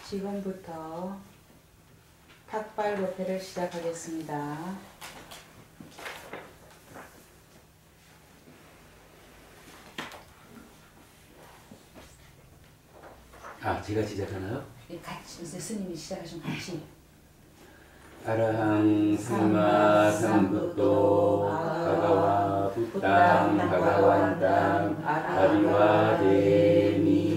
지금부터 탁발 법회를 시작하겠습니다. 제가 시작하나요? 같이 스님이 시작하시면 같이. 아라항 삼마 삼부토 바가와 부땅 바가완땅 아비와데미.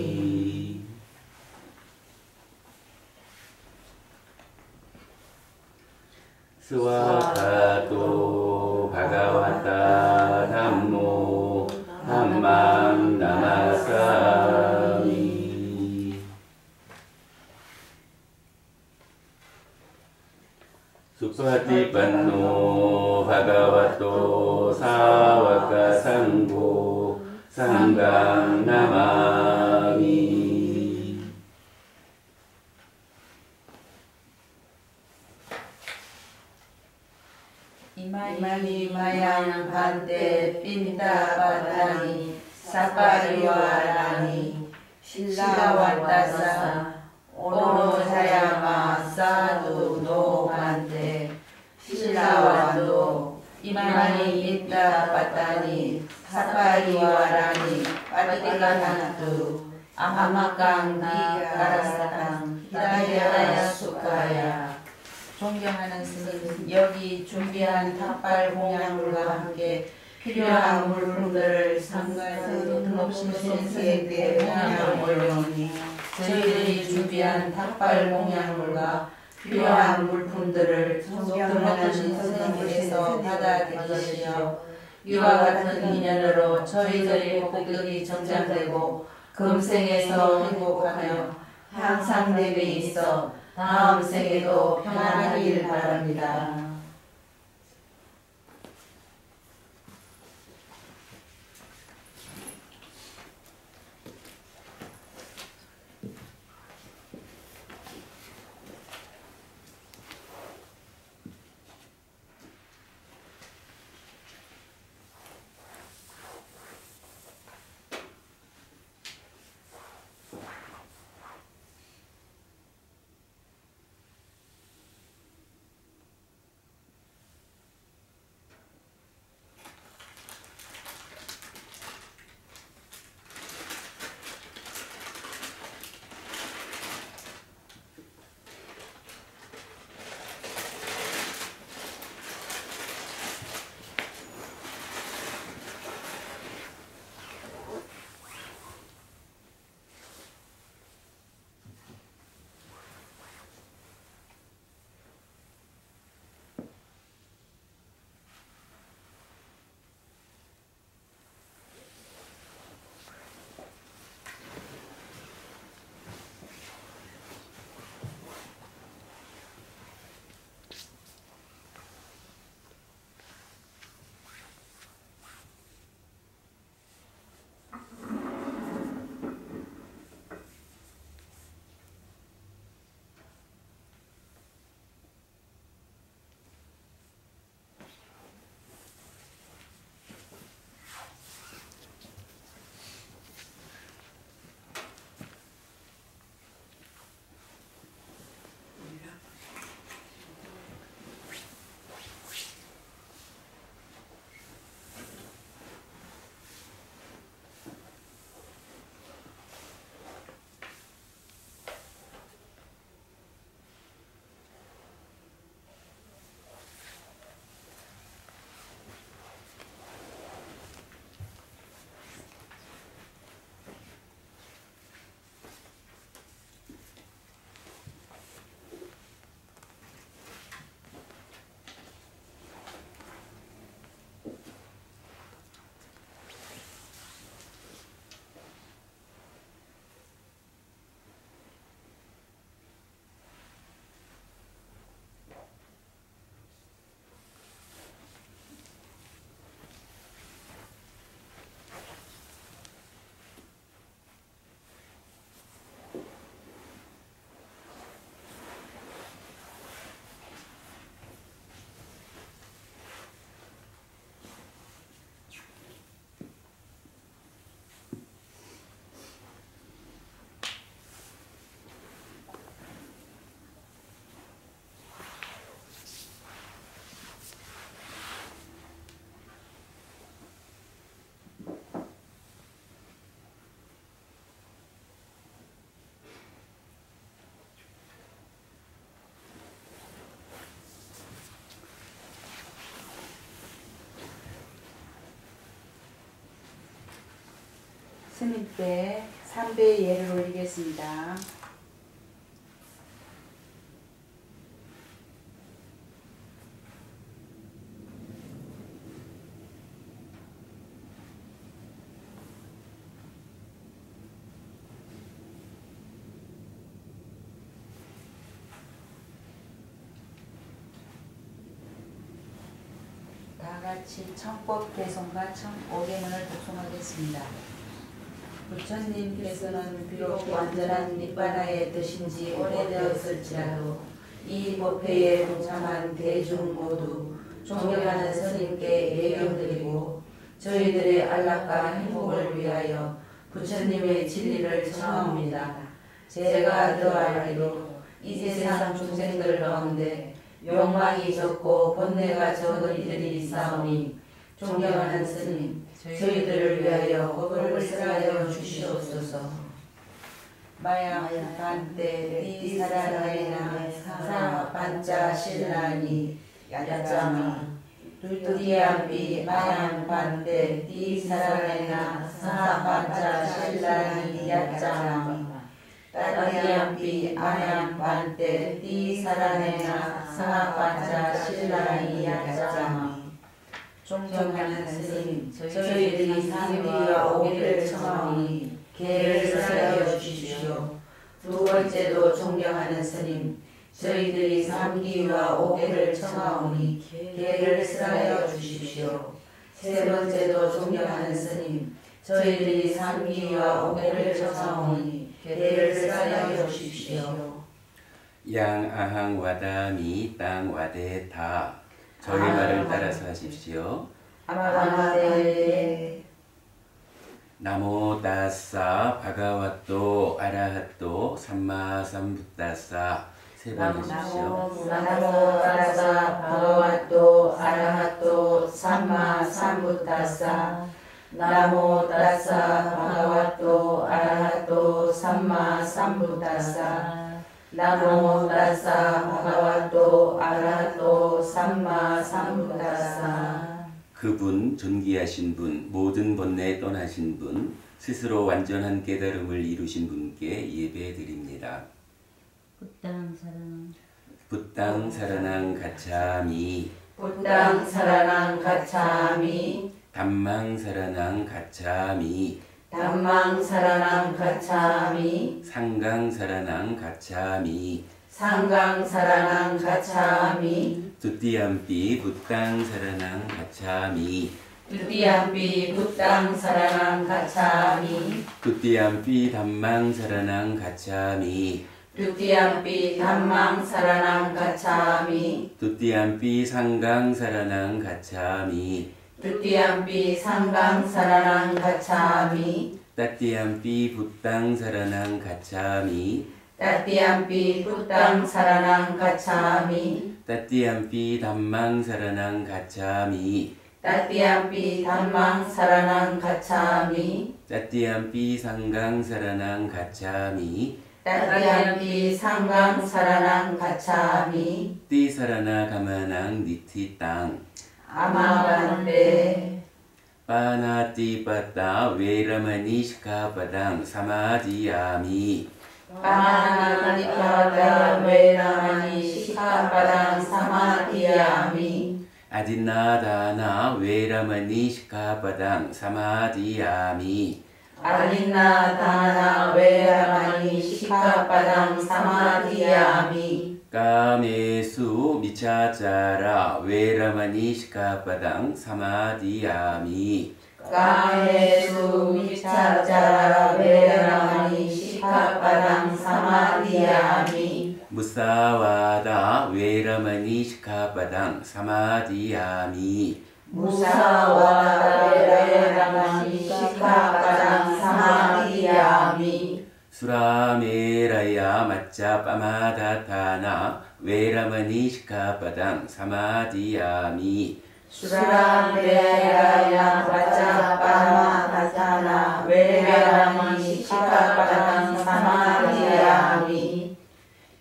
스와카토 바가와타 담모 담망 나마사미. 수파티판노 바가와토 사와카 상고 상강 나마미. 이마니 마양 반대 빈다 바다니 사파리와라니 실라완다사 오노사야마 사두 노 반대 실라완도 이마니 빈다 바다니 사파리와라니 파디가나투 아마강 디가라사탕 히다야야 수카야. 존경하는 스님, 여기 준비한 탁발 공양물과 함께 필요한 물품들을 상가에서 등없이 신세에 공양을 올려오니 저희들이 준비한 탁발 공양물과 필요한 물품들을 등없으신 스님께서 받아들이시어 이와 같은 인연으로 저희들의 복덕이 정장되고 금생에서 행복하며 항상 내게 있어 다음 생에도 평안하길 바랍니다. 스님께 3배의 예를 올리겠습니다. 다같이 청법 개성과 청오개문을 독송하겠습니다. 부처님께서는 비록 완전한 니바나에 드신 지 오래되었을지라도 이 법회에 동참한 대중 모두 존경하는 스님께 예경드리고 저희들의 안락과 행복을 위하여 부처님의 진리를 청하옵니다. 제가 더하기로 이 세상 중생들 가운데 욕망이 적고 번뇌가 적은 이들이 있사오니 존경하는 스님, 저희들을 위하여 법을 쓰라여 주시옵소서. 마야 반때 디사라에나 사 반자 신라니 야자마 두디암비 마양 반때 디사라에나 사 반자 신라니 야자마 따디암비 아양 반때 디사라네나 사반자 신라니 야자마 존경하는 스님, 저희들이 삼비와 오기를 청하오니 계를 쓰라여 주십시오. 두 번째도 존경하는 스님, 저희들이 삼기와 오기를 청하오니 계를 쓰라여 주십시오. 세 번째도 존경하는 스님, 저희들이 삼기와 오기를 청하오니 계를 쓰라여 주십시오. 양아항 와다미 땅 와데타 저희 말을 따라서 하십시오. 아마가데 나모 다사 바가와또 아라핫또 삼마삼부다사 세 번 해주십시오. 나모 다사 바가와또 아라핫또 삼마삼부다사 나모 다사 바가와또 아라핫또 삼마삼부다사 나모 다사 바가와또 아라핫또 삼마삼부다사 그분, 존귀하신 분, 모든 번뇌 떠나신 분, 스스로 완전한 깨달음을 이루신 분께 예배드립니다. 부땅 사라낭 가차미 부땅 사라낭 가차미 담망 사라낭 가차미 담망 사라낭 가차미 상강 사라낭 가차미 상강 사라낭 가차미 두띠암비 부땅 사라낭 가차미 두띠암비 부땅 사라낭 가차미 두띠암비 담망 사라낭 가차미 두띠암비 담망 사라낭 가차미 두띠암비 상강 사라낭 가차미 두띠암비 상강 사라낭 가차미 따띠암비 부땅 사라낭 가차미 따띠암비 부땅 사라낭 가차미 따띠암비 담망 사라낭 가차미 따띠암비 담망 사라낭 가차미 따띠암비 상강 사라낭 가차미 따띠암비 상강 사라낭 가차미 띠 사라나 가마낭 니티 땅 아마반데 빠나띠 빠따 웨라마니 시카바당 사마디야미 빠나나니파다 웨라마니 시카바당 사마디야미 아디나다나 웨라마니 시카바당 사마디야미 아린나다나 웨라마니 시카바당 사마디야미 까메수 미차자라 웨라마니 시카바당 사마디야미 까메수 미차자라 웨라마니 시카바당 사마디야미 무사와다 웨라마니 시카바당 사마디야미 무사와다 웨라마니 시카바당 사마디야미 수라메라야 마짜 빠마다타나 웨라마니 시카바당 사마디야미 수라메라야 바짜빠마다타나 웨라마니 시카바당 사마디야미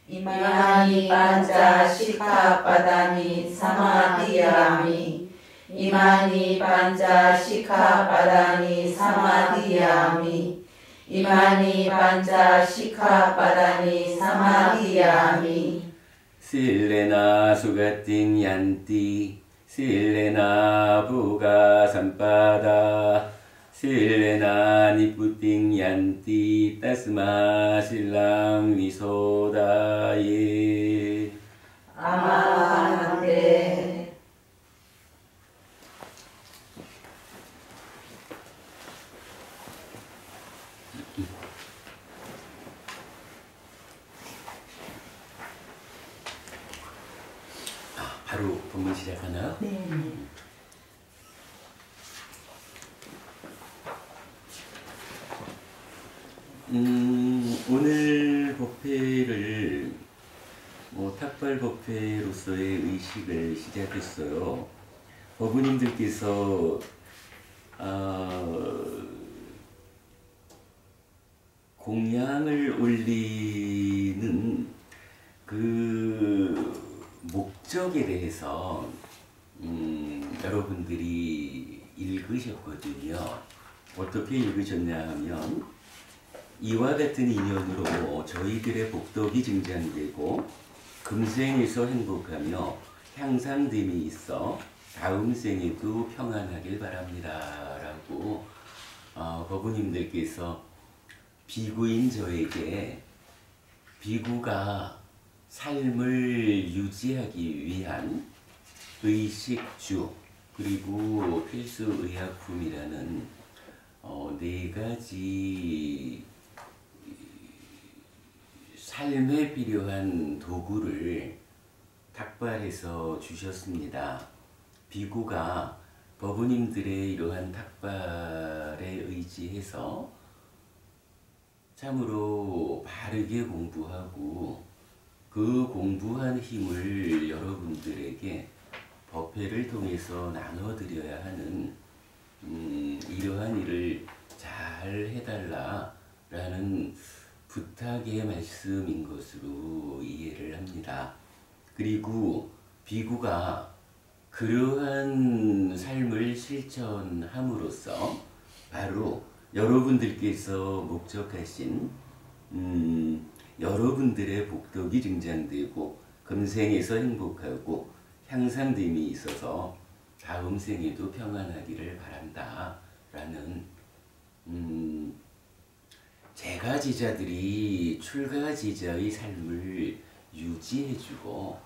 이마니 반자 시카바다니 사마디야미 이마니 반자 시카바다니 사마디야미 이마니 반자 시카빠다니 사마디야미 실레나 수가띵 얀띠 실레나 부가 삼바다 실레나 니뿌띵 얀띠 따스마 실랑 위소다예 아만데 바로 본문 시작하나요? 네. 오늘 법회를 탁발 법회로서의 의식을 시작했어요. 법우님들께서 공양을 올리는 그 목적에 대해서 여러분들이 읽으셨거든요. 어떻게 읽으셨냐 하면 이와 같은 인연으로 저희들의 복덕이 증장되고 금생에서 행복하며 향상됨이 있어 다음 생에도 평안하길 바랍니다. 라고 법우님들께서 비구인 저에게 비구가 삶을 유지하기 위한 의식주 그리고 필수의약품이라는 네 가지 삶에 필요한 도구를 탁발해서 주셨습니다. 비구가 법우님들의 이러한 탁발에 의지해서 참으로 바르게 공부하고 그 공부한 힘을 여러분들에게 법회를 통해서 나눠드려야 하는 이러한 일을 잘 해달라라는 부탁의 말씀인 것으로 이해를 합니다. 그리고 비구가 그러한 삶을 실천함으로써 바로 여러분들께서 목적하신 여러분들의 복덕이 증장되고 금생에서 행복하고 향상됨이 있어서 다음 생에도 평안하기를 바란다 라는 제가지자들이 출가지자의 삶을 유지해주고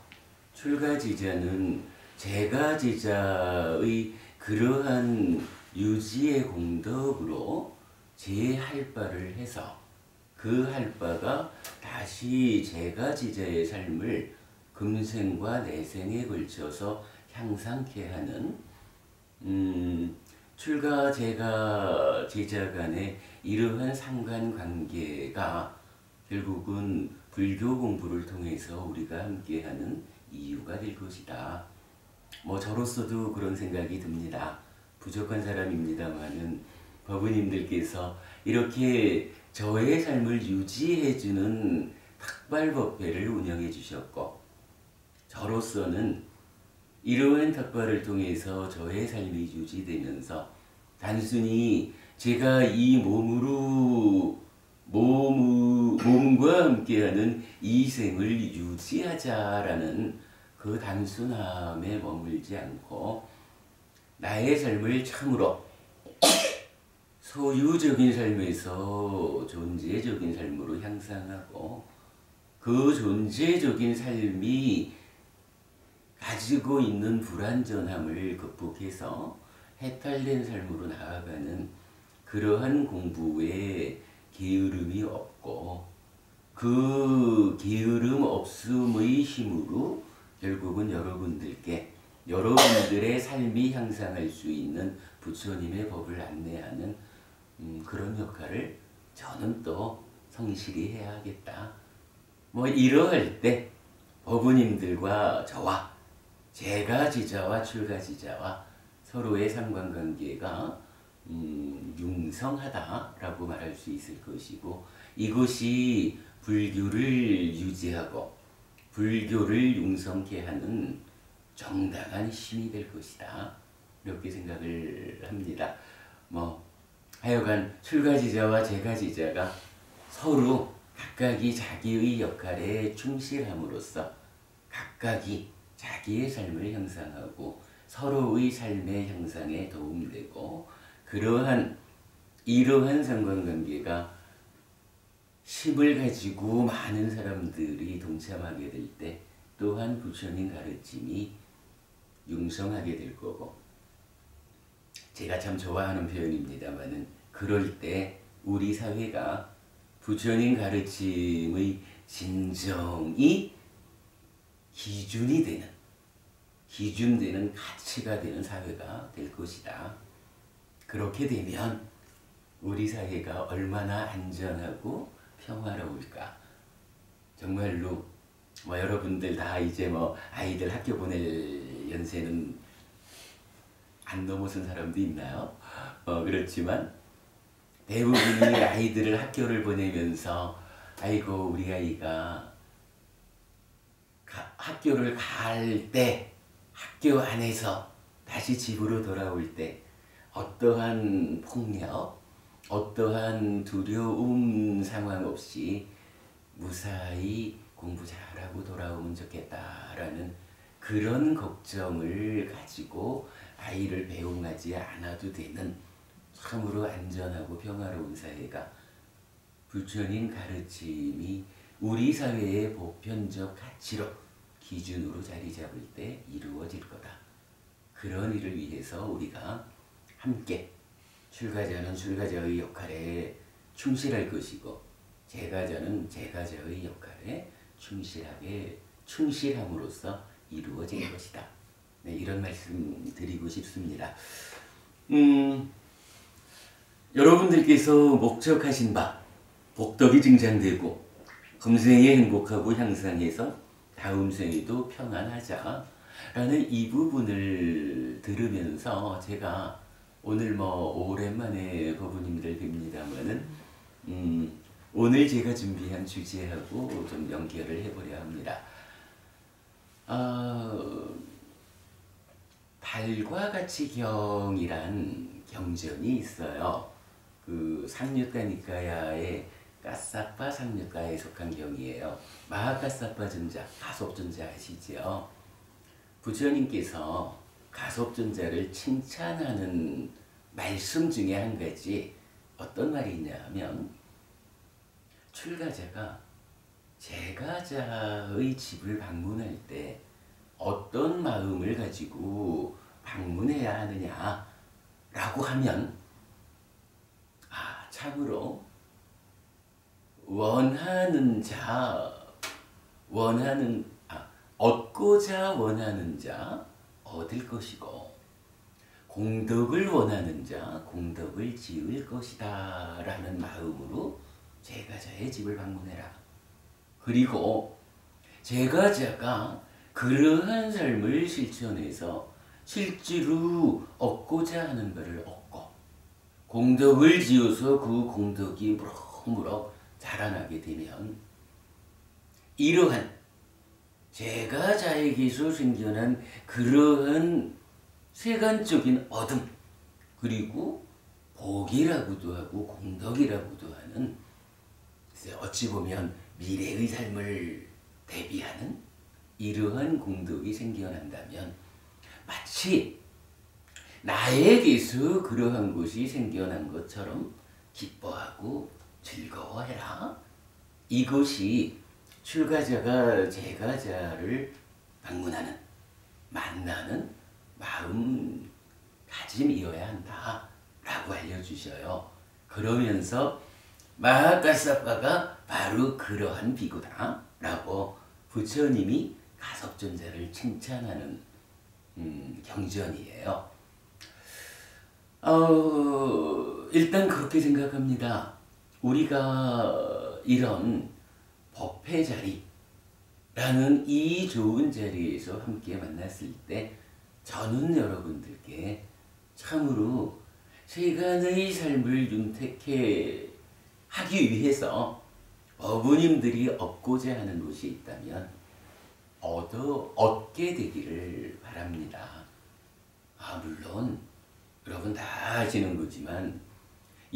출가지자는 제가지자의 그러한 유지의 공덕으로 제 할바를 해서 그 할바가 다시 제가지자의 삶을 금생과 내생에 걸쳐서 향상케 하는 출가 제가 제자 간의 이러한 상관관계가 결국은 불교 공부를 통해서 우리가 함께하는 이유가 될 것이다. 저로서도 그런 생각이 듭니다. 부족한 사람입니다만은 법우님들께서 이렇게 저의 삶을 유지해주는 탁발법회를 운영해 주셨고 저로서는 이러한 탁발을 통해서 저의 삶이 유지되면서 단순히 제가 이 몸과 함께하는 이 생을 유지하자라는 그 단순함에 머물지 않고 나의 삶을 참으로 소유적인 삶에서 존재적인 삶으로 향상하고 그 존재적인 삶이 가지고 있는 불완전함을 극복해서 해탈된 삶으로 나아가는 그러한 공부에 게으름이 없고 그 게으름 없음의 힘으로 결국은 여러분들의 삶이 향상할 수 있는 부처님의 법을 안내하는 그런 역할을 저는 또 성실히 해야 하겠다. 이러할 때 법우님들과 저와 제가지자와 출가지자와 서로의 상관관계가 융성하다라고 말할 수 있을 것이고 이것이 불교를 유지하고 불교를 융성케 하는 정당한 힘이 될 것이다. 이렇게 생각을 합니다. 하여간 출가지자와 재가지자가 서로 각각이 자기의 역할에 충실함으로써 각각이 자기의 삶을 형성하고 서로의 삶의 형성에 도움되고 이러한 상관관계가 힘을 가지고 많은 사람들이 동참하게 될 때 또한 부처님 가르침이 융성하게 될 거고, 제가 참 좋아하는 표현입니다만은 그럴 때 우리 사회가 부처님 가르침의 진정이 기준되는 가치가 되는 사회가 될 것이다. 그렇게 되면 우리 사회가 얼마나 안전하고 평화로울까. 정말로 여러분들 다 이제 아이들 학교 보낼 연세는 안 넘어선 사람도 있나요? 그렇지만 대부분이 아이들을 학교를 보내면서 아이고 우리 아이가 학교를 갈 때 학교 안에서 다시 집으로 돌아올 때 어떠한 폭력, 어떠한 두려움 상황 없이 무사히 공부 잘하고 돌아오면 좋겠다라는 그런 걱정을 가지고 아이를 배웅하지 않아도 되는 참으로 안전하고 평화로운 사회가 부처님 가르침이 우리 사회의 보편적 가치로 기준으로 자리 잡을 때 이루어질 거다. 그런 일을 위해서 우리가 함께 출가자는 출가자의 역할에 충실할 것이고 재가자는 재가자의 역할에 충실함으로써 이루어질 것이다. 네, 이런 말씀 드리고 싶습니다. 여러분들께서 목적하신 바 복덕이 증장되고 금생에 행복하고 향상해서 다음 생에도 평안하자 라는 이 부분을 들으면서 제가 오늘 오랜만에 법부님들 뵙니다마는 오늘 제가 준비한 주제하고 좀 연결을 해보려 합니다. 달과 같이 경이란 경전이 있어요. 그 상류가 니까야의 까사파 상류가에 속한 경이에요. 마하까사파 전자, 가섭전자 아시죠? 부처님께서 가섭전자를 칭찬하는 말씀 중에 한 가지 어떤 말이 있냐면 출가자가 재가자의 집을 방문할 때 어떤 마음을 가지고 방문해야 하느냐라고 하면 참으로 얻고자 원하는 자 얻을 것이고 공덕을 원하는 자 공덕을 지을 것이다 라는 마음으로 재가자의 집을 방문해라. 그리고 재가자가 그러한 삶을 실천해서 실제로 얻고자 하는 것을 얻고 공덕을 지어서 그 공덕이 무럭무럭 자라나게 되면 이러한 재가자에게서 생겨난 그러한 세간적인 얻음 그리고 복이라고도 하고 공덕이라고도 하는 어찌 보면 미래의 삶을 대비하는 이러한 공덕이 생겨난다면 마치 나에게서 그러한 것이 생겨난 것처럼 기뻐하고 즐거워해라. 이것이 출가자가 재가자를 방문하는 만나는 마음가짐이어야 한다라고 알려주셔요. 그러면서 마하까사파가 바로 그러한 비구다라고 부처님이 가섭존자를 칭찬하는 경전이에요. 일단 그렇게 생각합니다. 우리가 이런 법회 자리라는 이 좋은 자리에서 함께 만났을 때 저는 여러분들께 참으로 세간의 삶을 윤택해 하기 위해서 어부님들이 얻고자 하는 것이 있다면 얻게 되기를 바랍니다. 물론 여러분 다 아시는 거지만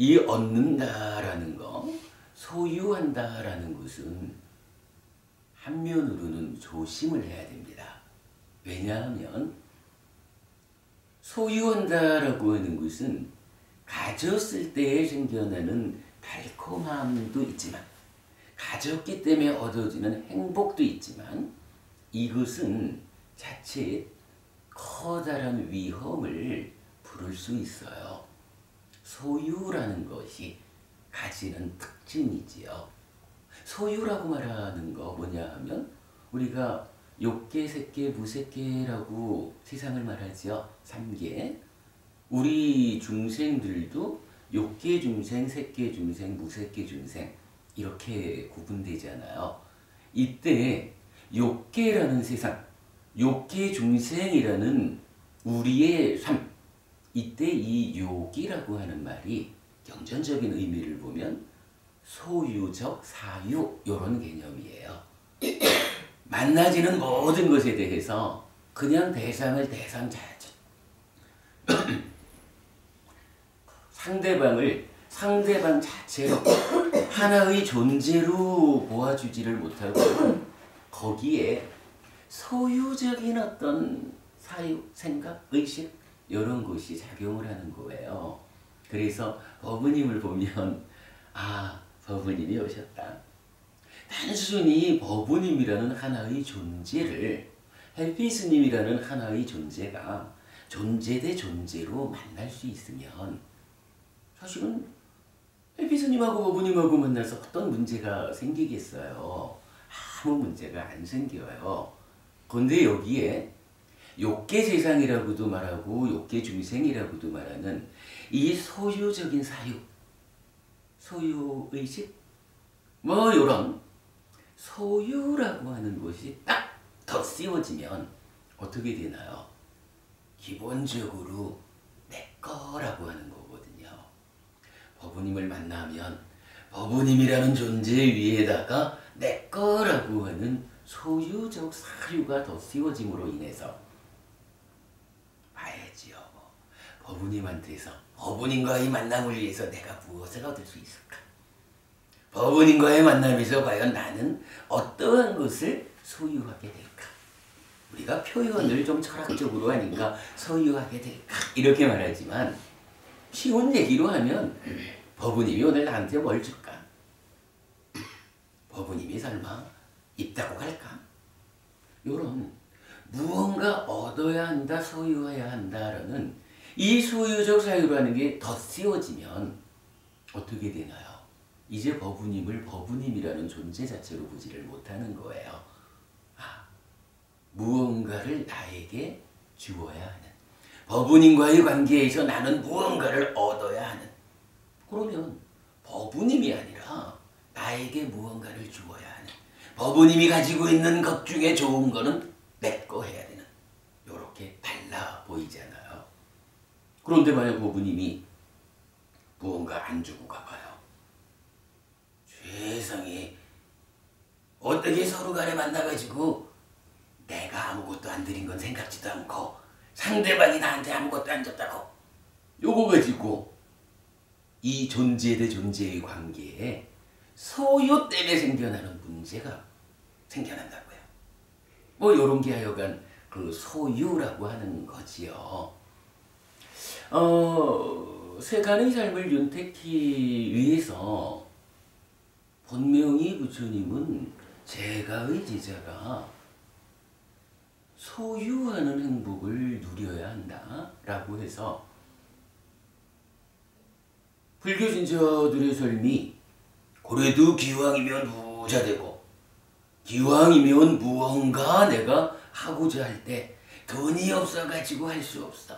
이 얻는다라는 거, 소유한다라는 것은 한면으로는 조심을 해야 됩니다. 왜냐하면 소유한다라고 하는 것은 가졌을 때에 생겨나는 달콤함도 있지만, 가졌기 때문에 얻어지는 행복도 있지만, 이것은 자칫 커다란 위험을 부를 수 있어요. 소유라는 것이 가지는 특징이지요. 소유라고 말하는 거 뭐냐 하면, 우리가 욕계, 색계, 무색계라고 세상을 말하죠. 3계. 우리 중생들도 욕계 중생, 색계 중생, 무색계 중생 이렇게 구분되잖아요. 이때 욕계라는 세상, 욕계 중생이라는 우리의 삶, 이때 이 욕이라고 하는 말이 경전적인 의미를 보면 소유적 사유 이런 개념이에요. 만나지는 모든 것에 대해서 그냥 대상을 대상 자체 상대방 자체로 하나의 존재로 보아주지를 못하고 거기에 소유적인 어떤 사유, 생각, 의식 이런 것이 작용을 하는 거예요. 그래서 법부님을 보면 법부님이 오셨다. 단순히 법부님이라는 하나의 존재를, 헬피스님이라는 하나의 존재가 존재 대 존재로 만날 수 있으면 사실은 헬피스님하고 법부님하고 만나서 어떤 문제가 생기겠어요? 아무 문제가 안 생겨요. 그런데 여기에 욕계 세상이라고도 말하고 욕계 중생이라고도 말하는 이 소유적인 사유, 소유의식, 이런 소유라고 하는 것이 딱 덧씌워지면 어떻게 되나요? 기본적으로 내 거라고 하는 거거든요. 법부님을 만나면 법부님이라는 존재 위에다가 내 거라고 하는 소유적 사유가 덧씌워짐으로 인해서 봐야지요. 법부님한테서 법부님과의 만남을 위해서 내가 무엇을 얻을 수 있을까? 법부님과의 만남에서 과연 나는 어떠한 것을 소유하게 될까? 우리가 표현을 좀 철학적으로 하니까 소유하게 될까? 이렇게 말하지만 쉬운 얘기로 하면 법부님이 오늘 나한테 뭘 줄까? 법부님이 설마 입다고 갈까? 요런 무언가 얻어야 한다, 소유해야 한다라는 이 소유적 사유라는 게 덧씌워지면 어떻게 되나요? 이제 법부님을 법부님이라는 존재 자체로 보지를 못하는 거예요. 무언가를 나에게 주어야 하는, 법부님과의 관계에서 나는 무언가를 얻어야 하는, 그러면 법부님이 아니라 나에게 무언가를 주어야 하는, 법부님이 가지고 있는 것 중에 좋은 거는 내 거 해야 되는, 요렇게 달라 보이잖아요. 그런데 만약 법부님이 무언가 안 주고 가봐요. 세상에 어떻게 서로 간에 만나가지고 내가 아무것도 안 드린 건 생각지도 않고 상대방이 나한테 아무것도 안 줬다고 요거 가지고 이 존재 대 존재의 관계에 소유 때문에 생겨나는 문제가 생겨난다고요. 요런 게 하여간 그 소유라고 하는 거지요. 세간의 삶을 윤택히 위해서 본명이 부처님은 제가의 제자가 소유하는 행복을 누려야 한다라고 해서 불교 신자들의 삶이 그래도 기왕이면 부자 되고 기왕이면 무언가 내가 하고자 할 때 돈이 없어가지고 할 수 없어.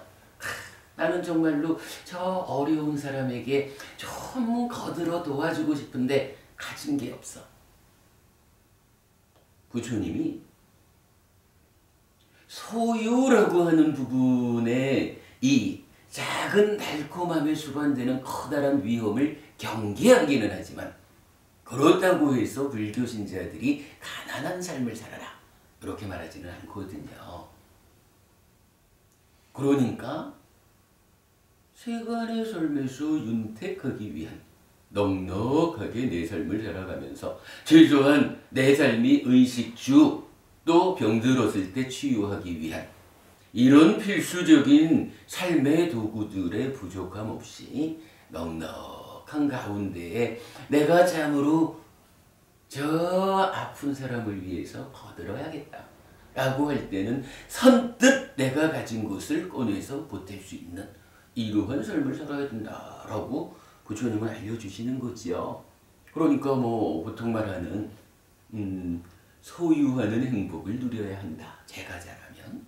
나는 정말로 저 어려운 사람에게 좀 거들어 도와주고 싶은데 가진 게 없어. 부처님이 소유라고 하는 부분에 이 작은 달콤함에 수반되는 커다란 위험을 경계하기는 하지만 그렇다고 해서 불교 신자들이 가난한 삶을 살아라 이렇게 말하지는 않거든요. 그러니까 세간의 삶에서 윤택하기 위한 넉넉하게 내 삶을 살아가면서 최소한 내 삶이 의식주 또 병들었을 때 치유하기 위한 이런 필수적인 삶의 도구들의 부족함 없이 넉넉한 가운데에 내가 참으로 저 아픈 사람을 위해서 거들어야겠다 라고 할 때는 선뜻 내가 가진 것을 꺼내서 보탤 수 있는 이러한 삶을 살아야 된다라고 부처님은 알려주시는 거지요. 그러니까 뭐 보통 말하는 소유하는 행복을 누려야 한다. 제가 잘하면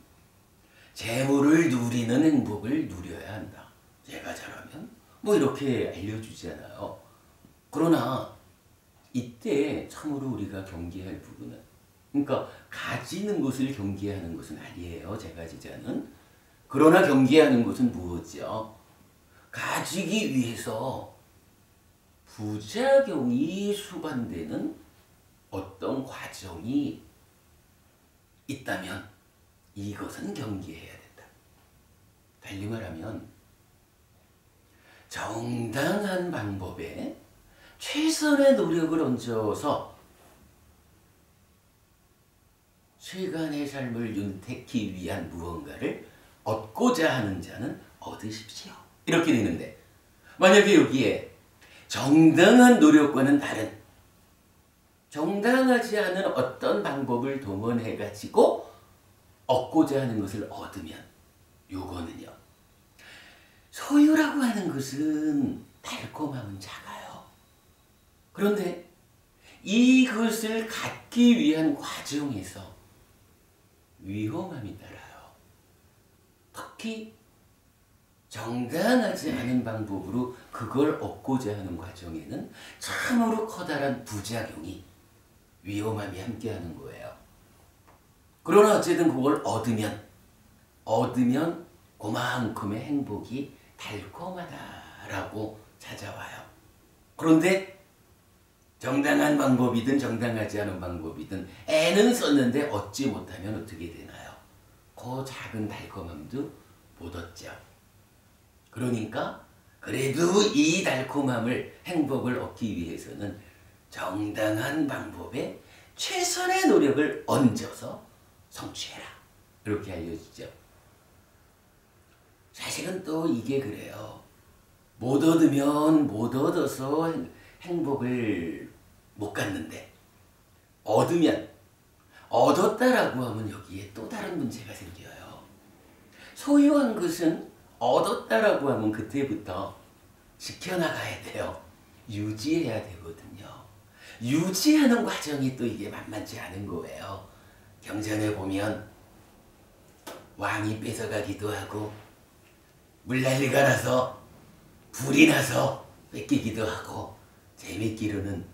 재물을 누리는 행복을 누려야 한다. 제가 잘하면 뭐 이렇게 알려주잖아요. 그러나 이때 참으로 우리가 경계할 부분은 그러니까 가지는 것을 경계하는 것은 아니에요. 제가지자는. 그러나 경계하는 것은 무엇이죠? 가지기 위해서 부작용이 수반되는 어떤 과정이 있다면 이것은 경계해야 된다. 달리 말하면 정당한 방법에 최선의 노력을 얹어서 세간의 삶을 윤택히 위한 무언가를 얻고자 하는 자는 얻으십시오. 이렇게 되는데 만약에 여기에 정당한 노력과는 다른 정당하지 않은 어떤 방법을 동원해 가지고 얻고자 하는 것을 얻으면 요거는요. 소유라고 하는 것은 달콤함은 작아요. 그런데 이것을 갖기 위한 과정에서 위험함이 따라요. 특히 정당하지 않은 방법으로 그걸 얻고자 하는 과정에는 참으로 커다란 부작용이 위험함이 함께하는 거예요. 그러나 어쨌든 그걸 얻으면 그만큼의 행복이 달콤하다라고 찾아와요. 그런데 정당한 방법이든 정당하지 않은 방법이든 애는 썼는데 얻지 못하면 어떻게 되나요? 그 작은 달콤함도 못 얻죠. 그러니까 그래도 이 달콤함을 행복을 얻기 위해서는 정당한 방법에 최선의 노력을 얹어서 성취해라. 이렇게 알려주죠. 사실은 또 이게 그래요. 못 얻으면 못 얻어서 행복을 못 갖는데 얻으면 얻었다라고 하면 여기에 또 다른 문제가 생겨요. 소유한 것은 얻었다라고 하면 그때부터 지켜나가야 돼요. 유지해야 되거든요. 유지하는 과정이 또 이게 만만치 않은 거예요. 경전에 보면 왕이 뺏어가기도 하고 물난리가 나서 불이 나서 뺏기기도 하고 재밌기로는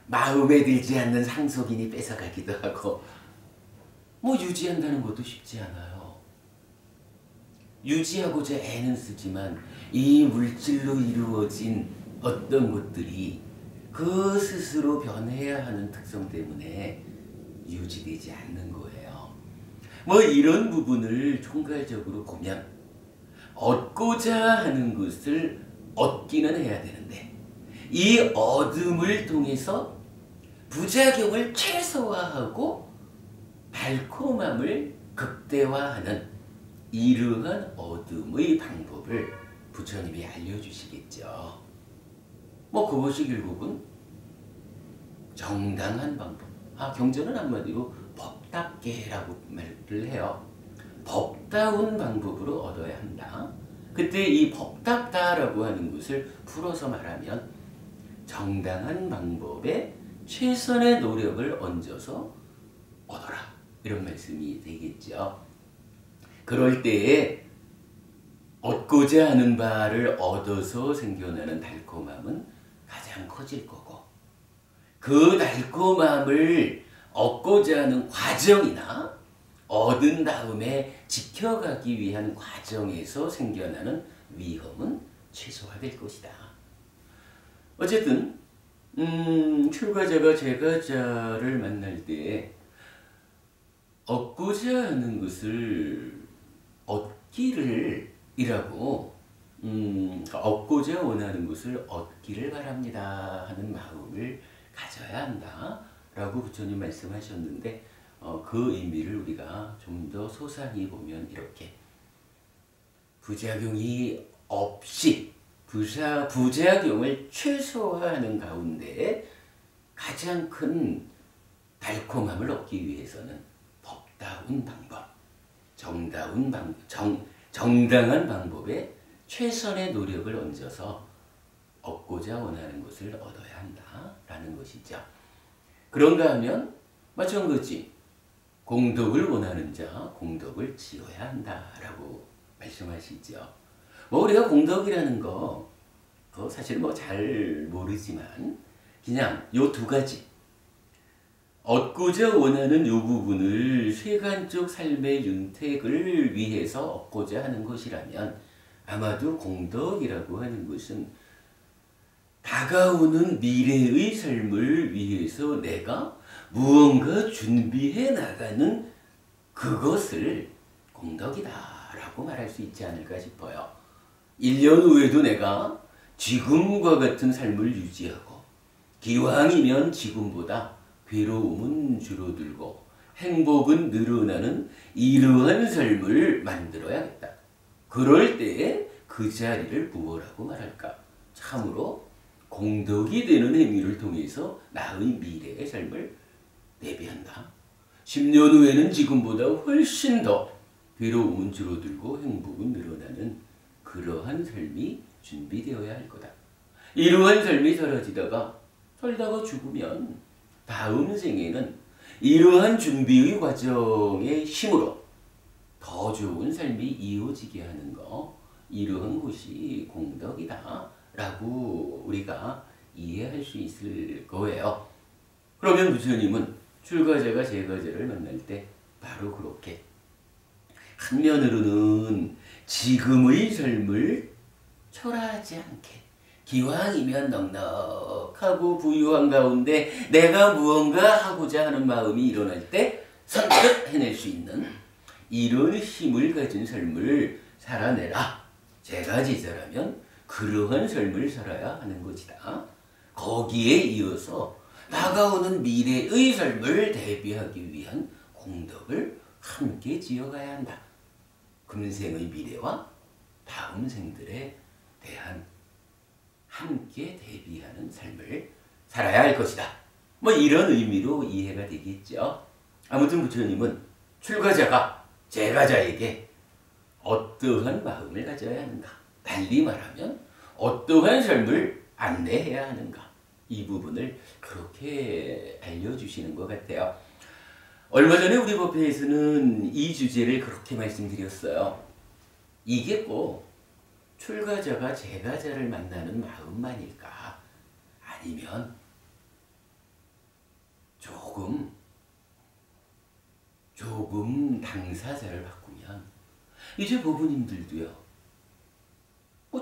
마음에 들지 않는 상속인이 뺏어가기도 하고 뭐 유지한다는 것도 쉽지 않아요. 유지하고자 애는 쓰지만 이 물질로 이루어진 어떤 것들이 그 스스로 변해야 하는 특성 때문에 유지되지 않는 거예요. 뭐 이런 부분을 총괄적으로 보면 얻고자 하는 것을 얻기는 해야 되는데 이 얻음을 통해서 부작용을 최소화하고 달콤함을 극대화하는 이러한 얻음의 방법을 부처님이 알려주시겠죠. 뭐 그것이 결국은 정당한 방법. 경전은 한마디로 법답게라고 말을 해요. 법다운 방법으로 얻어야 한다. 그때 이 법답다라고 하는 것을 풀어서 말하면 정당한 방법에 최선의 노력을 얹어서 얻어라. 이런 말씀이 되겠죠. 그럴 때에 얻고자 하는 바를 얻어서 생겨나는 달콤함은 가장 커질 거고 그 달콤함을 얻고자 하는 과정이나 얻은 다음에 지켜가기 위한 과정에서 생겨나는 위험은 최소화될 것이다. 어쨌든 출가자가 제가자를 만날 때 얻고자 하는 것을 얻기를 이라고 얻고자 원하는 것을 얻기를 바랍니다 하는 마음을 가져야 한다 라고 부처님 말씀하셨는데 그 의미를 우리가 좀 더 소상히 보면 이렇게 부작용이 없이 부작용을 최소화하는 가운데 가장 큰 달콤함을 얻기 위해서는 법다운 방법, 정당한 방법에 최선의 노력을 얹어서 얻고자 원하는 것을 얻어야 한다라는 것이죠. 그런가 하면 마찬가지 공덕을 원하는 자 공덕을 지어야 한다라고 말씀하시죠. 우리가 공덕이라는 거 그거 사실 잘 모르지만 그냥 요 두 가지 얻고자 원하는 요 부분을 세간적 삶의 윤택을 위해서 얻고자 하는 것이라면 아마도 공덕이라고 하는 것은 다가오는 미래의 삶을 위해서 내가 무언가 준비해 나가는 그것을 공덕이다라고 말할 수 있지 않을까 싶어요. 1년 후에도 내가 지금과 같은 삶을 유지하고 기왕이면 지금보다 괴로움은 줄어들고 행복은 늘어나는 이러한 삶을 만들어야겠다. 그럴 때에 그 자리를 무엇라고 말할까? 참으로 공덕이 되는 행위를 통해서 나의 미래의 삶을 대비한다. 10년 후에는 지금보다 훨씬 더 괴로움은 줄어들고 행복은 늘어나는 그러한 삶이 준비되어야 할 거다. 이러한 삶이 살다가 죽으면 다음 생에는 이러한 준비의 과정의 힘으로 더 좋은 삶이 이어지게 하는 거, 이러한 것이 공덕이다 라고 우리가 이해할 수 있을 거예요. 그러면 부처님은 출가자가 제가자를 만날 때 바로 그렇게 한면으로는 지금의 삶을 초라하지 않게 기왕이면 넉넉하고 부유한 가운데 내가 무언가 하고자 하는 마음이 일어날 때 선뜻 해낼 수 있는 이런 힘을 가진 삶을 살아내라. 제가 제자라면 그러한 삶을 살아야 하는 것이다. 거기에 이어서 다가오는 미래의 삶을 대비하기 위한 공덕을 함께 지어가야 한다. 금생의 미래와 다음 생들에 대한 함께 대비하는 삶을 살아야 할 것이다. 이런 의미로 이해가 되겠죠. 아무튼 부처님은 출가자가 제가자에게 어떠한 마음을 가져야 하는가, 달리 말하면 어떠한 삶을 안내해야 하는가, 이 부분을 그렇게 알려주시는 것 같아요. 얼마 전에 우리 법회에서는 이 주제를 그렇게 말씀드렸어요. 이게 꼭 출가자가 제가자를 만나는 마음만일까? 아니면 조금 당사자를 바꾸면 이제 법부님들도요.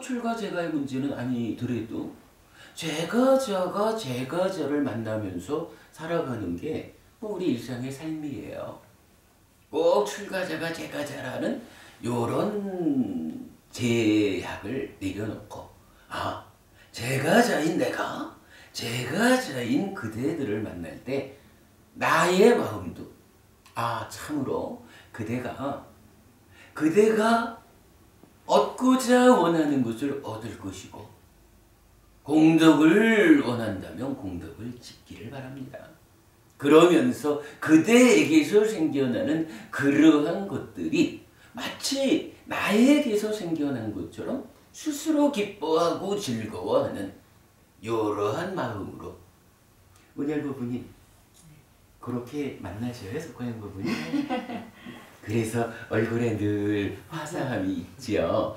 출가제가의 문제는 아니더라도 제가자가 제가자를 만나면서 살아가는 게 우리 일상의 삶이에요. 꼭 출가자가 제가자라는 요런 제약을 내려놓고 제가자인 내가 제가자인 그대들을 만날 때 나의 마음도 참으로 그대가 얻고자 원하는 것을 얻을 것이고 공덕을 원한다면 공덕을 짓기를 바랍니다. 그러면서 그대에게서 생겨나는 그러한 것들이 마치 나에게서 생겨난 것처럼 스스로 기뻐하고 즐거워하는 이러한 마음으로 은열부부님 그렇게 만나셔요, 석가영부부님. 그래서 얼굴에 늘 화사함이 있지요.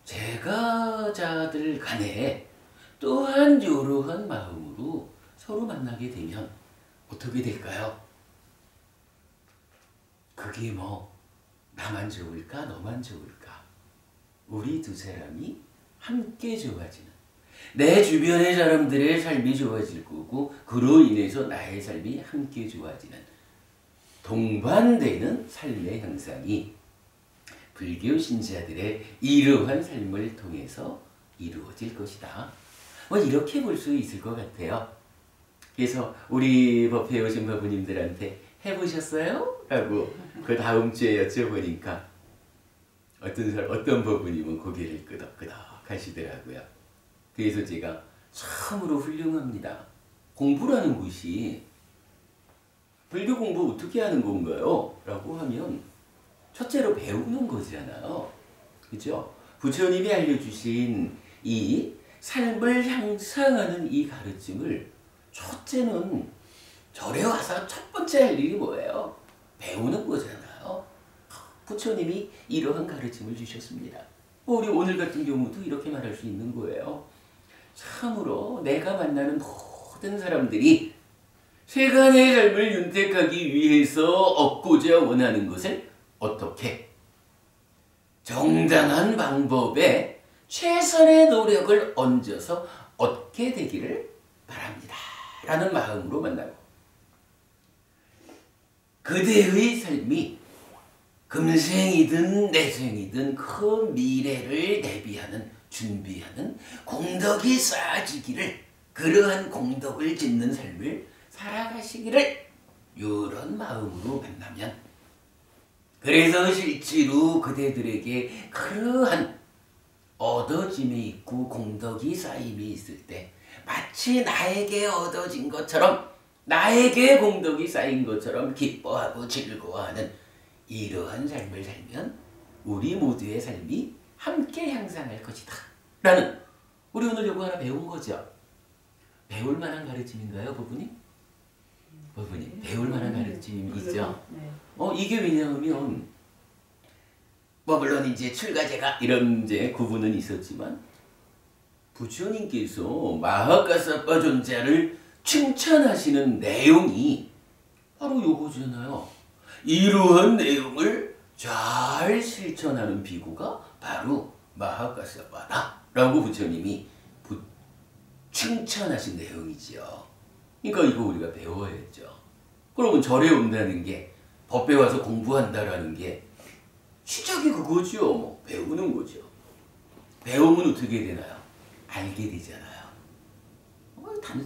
제가자들 간에 또한 이러한 마음으로 서로 만나게 되면 어떻게 될까요? 그게 나만 좋을까 너만 좋을까? 우리 두 사람이 함께 좋아지는, 내 주변의 사람들의 삶이 좋아질 거고 그로 인해서 나의 삶이 함께 좋아지는 동반되는 삶의 형상이 불교 신자들의 이러한 삶을 통해서 이루어질 것이다. 뭐 이렇게 볼 수 있을 것 같아요. 그래서 우리 법회에 오신 법부님들한테 해보셨어요? 라고 그 다음 주에 여쭤보니까 어떤 법부님은 고개를 끄덕끄덕 하시더라고요. 그래서 제가 참으로 훌륭합니다. 공부라는 것이 불교 공부 어떻게 하는 건가요? 라고 하면 첫째로 배우는 거잖아요. 그죠? 부처님이 알려주신 이 삶을 향상하는 이 가르침을 첫째는 절에 와서 첫 번째 할 일이 뭐예요? 배우는 거잖아요. 부처님이 이러한 가르침을 주셨습니다. 우리 오늘 같은 경우도 이렇게 말할 수 있는 거예요. 참으로 내가 만나는 모든 사람들이 세간의 삶을 윤택하기 위해서 얻고자 원하는 것을 어떻게 정당한 방법에 최선의 노력을 얹어서 얻게 되기를 바랍니다. 라는 마음으로 만나고 그대의 삶이 금생이든 내생이든 그 미래를 대비하는 준비하는 공덕이 쌓아지기를 그러한 공덕을 짓는 삶을 살아가시기를 이런 마음으로 만나면 그래서 실제로 그대들에게 그러한 얻어짐이 있고 공덕이 쌓임이 있을 때 마치 나에게 얻어진 것처럼 나에게 공덕이 쌓인 것처럼 기뻐하고 즐거워하는 이러한 삶을 살면 우리 모두의 삶이 함께 향상할 것이다 라는 우리 오늘 요거 하나 배운 거죠. 배울 만한 가르침인가요, 부부님? 부부님, 배울 만한 가르침이 있죠. 이게 왜냐하면 뭐 물론 이제 출가제가 이런 이제 구분은 있었지만 부처님께서 마하가사파 존자를 칭찬하시는 내용이 바로 요거잖아요. 이러한 내용을 잘 실천하는 비구가 바로 마하가사파다 라고 부처님이 칭찬하신 내용이지요. 그러니까 이거 우리가 배워야죠. 그러면 절에 온다는 게 법에 와서 공부한다라는 게 시작이 그거죠. 뭐 배우는 거죠. 배우면 어떻게 되나요? 알게 되잖아요.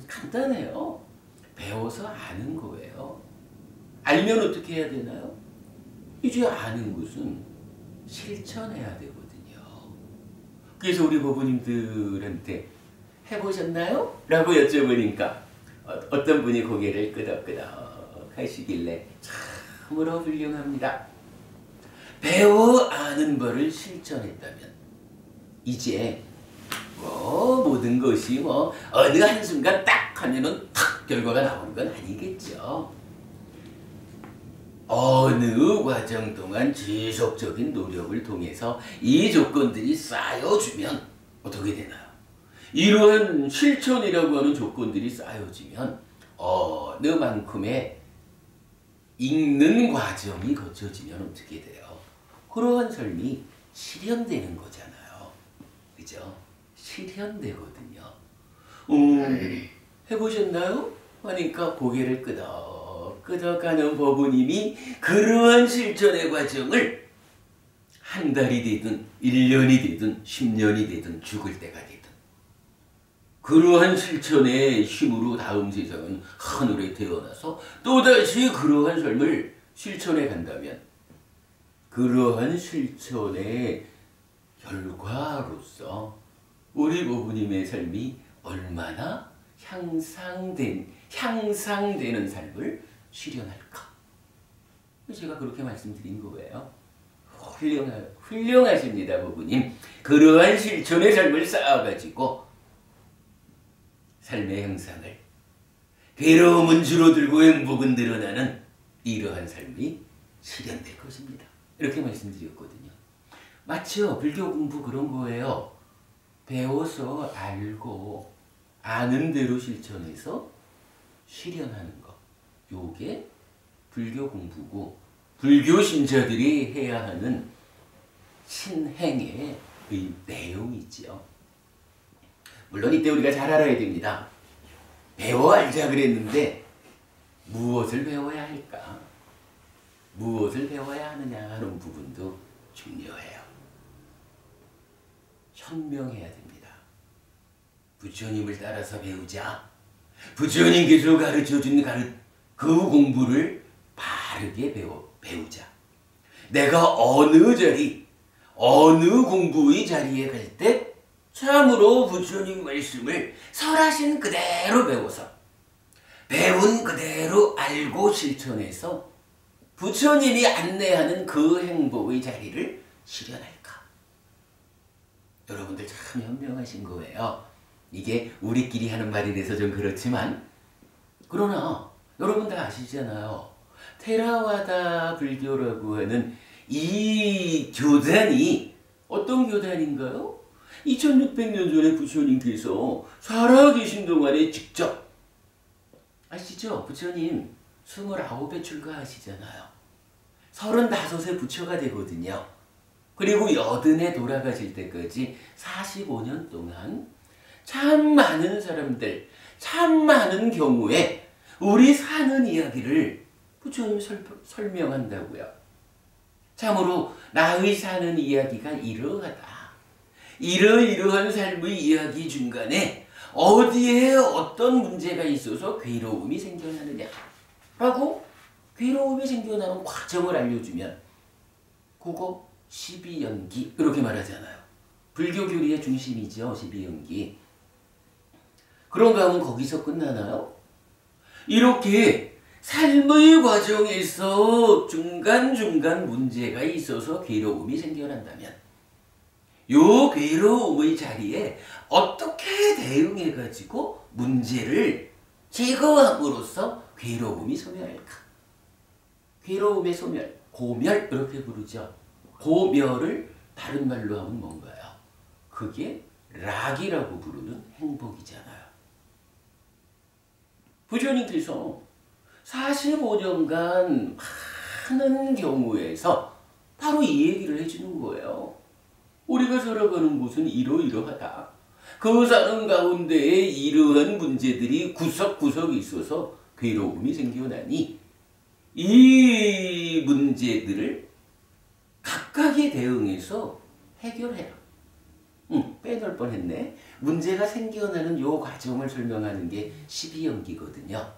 간단해요. 배워서 아는 거예요. 알면 어떻게 해야 되나요? 이제 아는 것은 실천해야 되거든요. 그래서 우리 부부님들한테 해보셨나요? 라고 여쭤보니까 어떤 분이 고개를 끄덕끄덕 하시길래 참으로 훌륭합니다. 배워 아는 바를 실천했다면 이제 모든 것이 어느 한순간 딱 하면은 탁 결과가 나오는 건 아니겠죠. 어느 과정 동안 지속적인 노력을 통해서 이 조건들이 쌓여주면 어떻게 되나요? 이러한 실천이라고 하는 조건들이 쌓여지면 어느 만큼의 읽는 과정이 거쳐지면 어떻게 돼요? 그러한 삶이 실현되는 거잖아요. 그죠? 실현되거든요. 해보셨나요? 하니까 고개를 끄덕끄덕하는 법부님이 그러한 실천의 과정을 한 달이 되든 1년이 되든 10년이 되든 죽을 때가 되든 그러한 실천의 힘으로 다음 세상은 하늘에 태어나서 또다시 그러한 삶을 실천해 간다면 그러한 실천의 결과로서 우리 부부님의 삶이 얼마나 향상되는 삶을 실현할까? 제가 그렇게 말씀드린 거예요. 훌륭하십니다, 부부님. 그러한 실천의 삶을 쌓아가지고 삶의 향상을 괴로움은 줄어들고 행복은 늘어나는 이러한 삶이 실현될 것입니다. 이렇게 말씀드렸거든요. 맞죠? 불교 공부 그런 거예요. 배워서 알고 아는 대로 실천해서 실현하는 것. 요게 불교 공부고 불교 신자들이 해야 하는 신행의 내용이지요. 물론 이때 우리가 잘 알아야 됩니다. 배워 알자 그랬는데 무엇을 배워야 할까? 무엇을 배워야 하느냐 하는 부분도 중요해요. 현명해야 됩니다. 부처님을 따라서 배우자. 부처님께서 가르쳐준 그 공부를 바르게 배우자. 내가 어느 자리, 어느 공부의 자리에 갈 때 참으로 부처님 말씀을 설하신 그대로 배워서 배운 그대로 알고 실천해서 부처님이 안내하는 그 행복의 자리를 실현할까? 여러분들 참 현명하신 거예요. 이게 우리끼리 하는 말이라서 좀 그렇지만 그러나 여러분 다 아시잖아요. 테라와다 불교라고 하는 이 교단이 어떤 교단인가요? 2600년 전에 부처님께서 살아계신 동안에 직접 아시죠? 부처님 29에 출가하시잖아요. 35에 부처가 되거든요. 그리고 80에 돌아가실 때까지 45년 동안 참 많은 사람들, 참 많은 경우에 우리 사는 이야기를 부처님이 설명한다고요. 참으로 나의 사는 이야기가 이러하다. 이러이러한 삶의 이야기 중간에 어디에 어떤 문제가 있어서 괴로움이 생겨나느냐 라고 괴로움이 생겨나는 과정을 알려주면 그거 12연기 이렇게 말하잖아요. 불교 교리의 중심이죠. 12연기. 그런가 하면 거기서 끝나나요? 이렇게 삶의 과정에서 중간중간 문제가 있어서 괴로움이 생겨난다면 요 괴로움의 자리에 어떻게 대응해가지고 문제를 제거함으로써 괴로움이 소멸할까? 괴로움의 소멸, 고멸 이렇게 부르죠. 고멸을 다른 말로 하면 뭔가요? 그게 락이라고 부르는 행복이잖아요. 부처님께서 45년간 많은 경우에서 바로 이 얘기를 해주는 거예요. 우리가 살아가는 곳은 이러이러하다. 그 사는 가운데에 이러한 문제들이 구석구석 있어서 괴로움이 생겨나니 이 문제들을 각각에 대응해서 해결해라. 빼놓을 뻔했네. 문제가 생겨나는 요 과정을 설명하는 게 12연기거든요.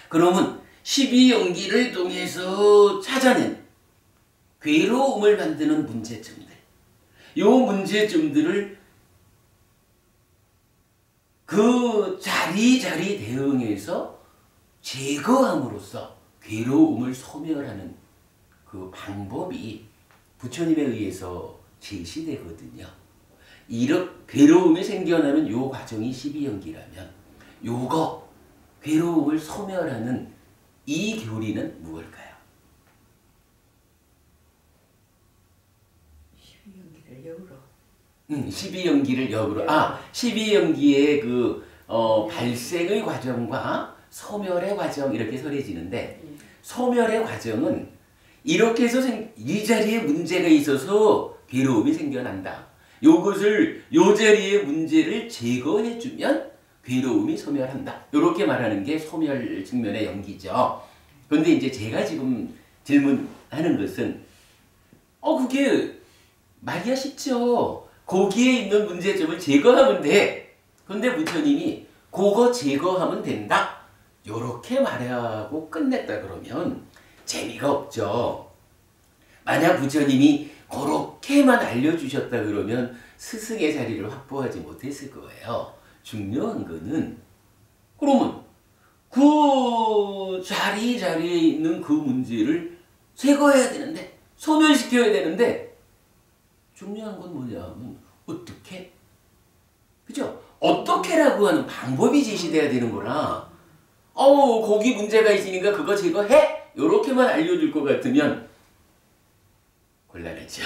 그러면 12연기를 통해서 찾아낸 괴로움을 만드는 문제점들, 요 문제점들을 그 자리자리 대응해서 제거함으로써 괴로움을 소멸하는 그 방법이 부처님에 의해서 제시되거든요. 이렇게 괴로움이 생겨나는 요 과정이 12연기라면 요거 괴로움을 소멸하는 이 교리는 무엇일까요? 12연기를 역으로. 12연기를 역으로. 12연기의 그 발생의 과정과 소멸의 과정 이렇게 설해지는데 소멸의 과정은 이렇게 해서 이 자리에 문제가 있어서 괴로움이 생겨난다. 요것을 요 자리의 문제를 제거해주면 괴로움이 소멸한다. 이렇게 말하는 게 소멸 측면의 연기죠. 그런데 이제 제가 지금 질문하는 것은 그게 말이야 쉽죠. 거기에 있는 문제점을 제거하면 돼. 그런데 부처님이 그거 제거하면 된다. 요렇게 말하고 끝냈다 그러면 재미가 없죠. 만약 부처님이 그렇게만 알려주셨다 그러면 스승의 자리를 확보하지 못했을 거예요. 중요한 거는 그러면 그 자리에 있는 그 문제를 제거해야 되는데 소멸시켜야 되는데 중요한 건 뭐냐면 어떻게? 그죠? 어떻게라고 하는 방법이 제시돼야 되는 거라 거기 문제가 있으니까 그거 제거해? 요렇게만 알려줄 것 같으면 곤란하죠.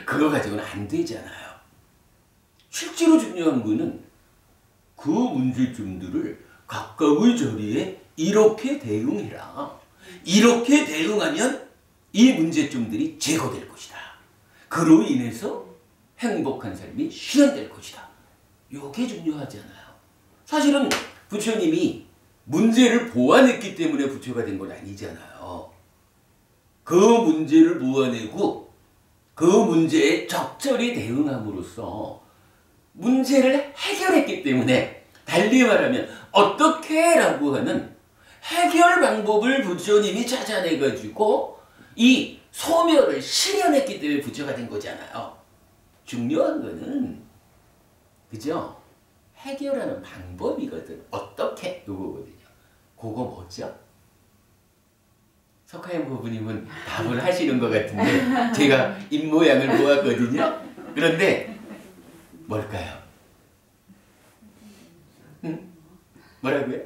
그거 가지고는 안 되잖아요. 실제로 중요한 거는 그 문제점들을 각각의 자리에 이렇게 대응해라. 이렇게 대응하면 이 문제점들이 제거될 것이다. 그로 인해서 행복한 삶이 실현될 것이다. 이게 중요하잖아요. 사실은 부처님이 문제를 보완했기 때문에 부처가 된 건 아니잖아요. 그 문제를 보완하고 그 문제에 적절히 대응함으로써 문제를 해결했기 때문에, 달리 말하면 어떻게 라고 하는 해결 방법을 부처님이 찾아내가지고 이 소멸을 실현했기 때문에 부처가 된 거잖아요. 중요한 거는, 그죠? 해결하는 방법이거든. 어떻게? 요거거든요. 그거 뭐죠? 석하영 부부님은 답을 하시는 것 같은데 제가 입모양을 모았거든요. 그런데 뭘까요? 응? 뭐라고요?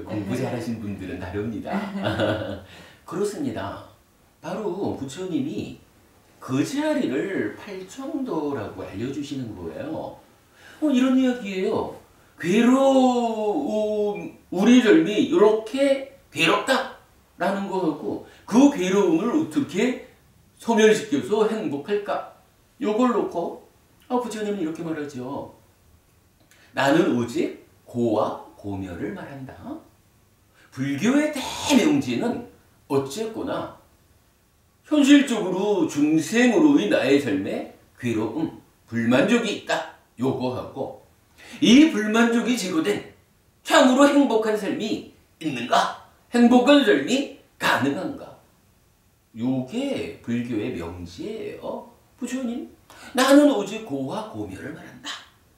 공부 잘하신 분들은 다릅니다. 그렇습니다. 바로 부처님이 그 자리를 팔정도라고 알려주시는 거예요. 이런 이야기예요. 우리 젊이 이렇게 괴롭다라는 거하고 그 괴로움을 어떻게 소멸시켜서 행복할까? 요걸 놓고 부처님은 이렇게 말하죠. 나는 오직 고와 고멸을 말한다. 불교의 대명제는 어쨌거나 현실적으로 중생으로의 나의 삶에 괴로움, 불만족이 있다. 요거하고 이 불만족이 제거된 참으로 행복한 삶이 있는가? 행복한 삶이 가능한가? 요게 불교의 명제예요. 부처님, 나는 오직 고와 고멸을 말한다.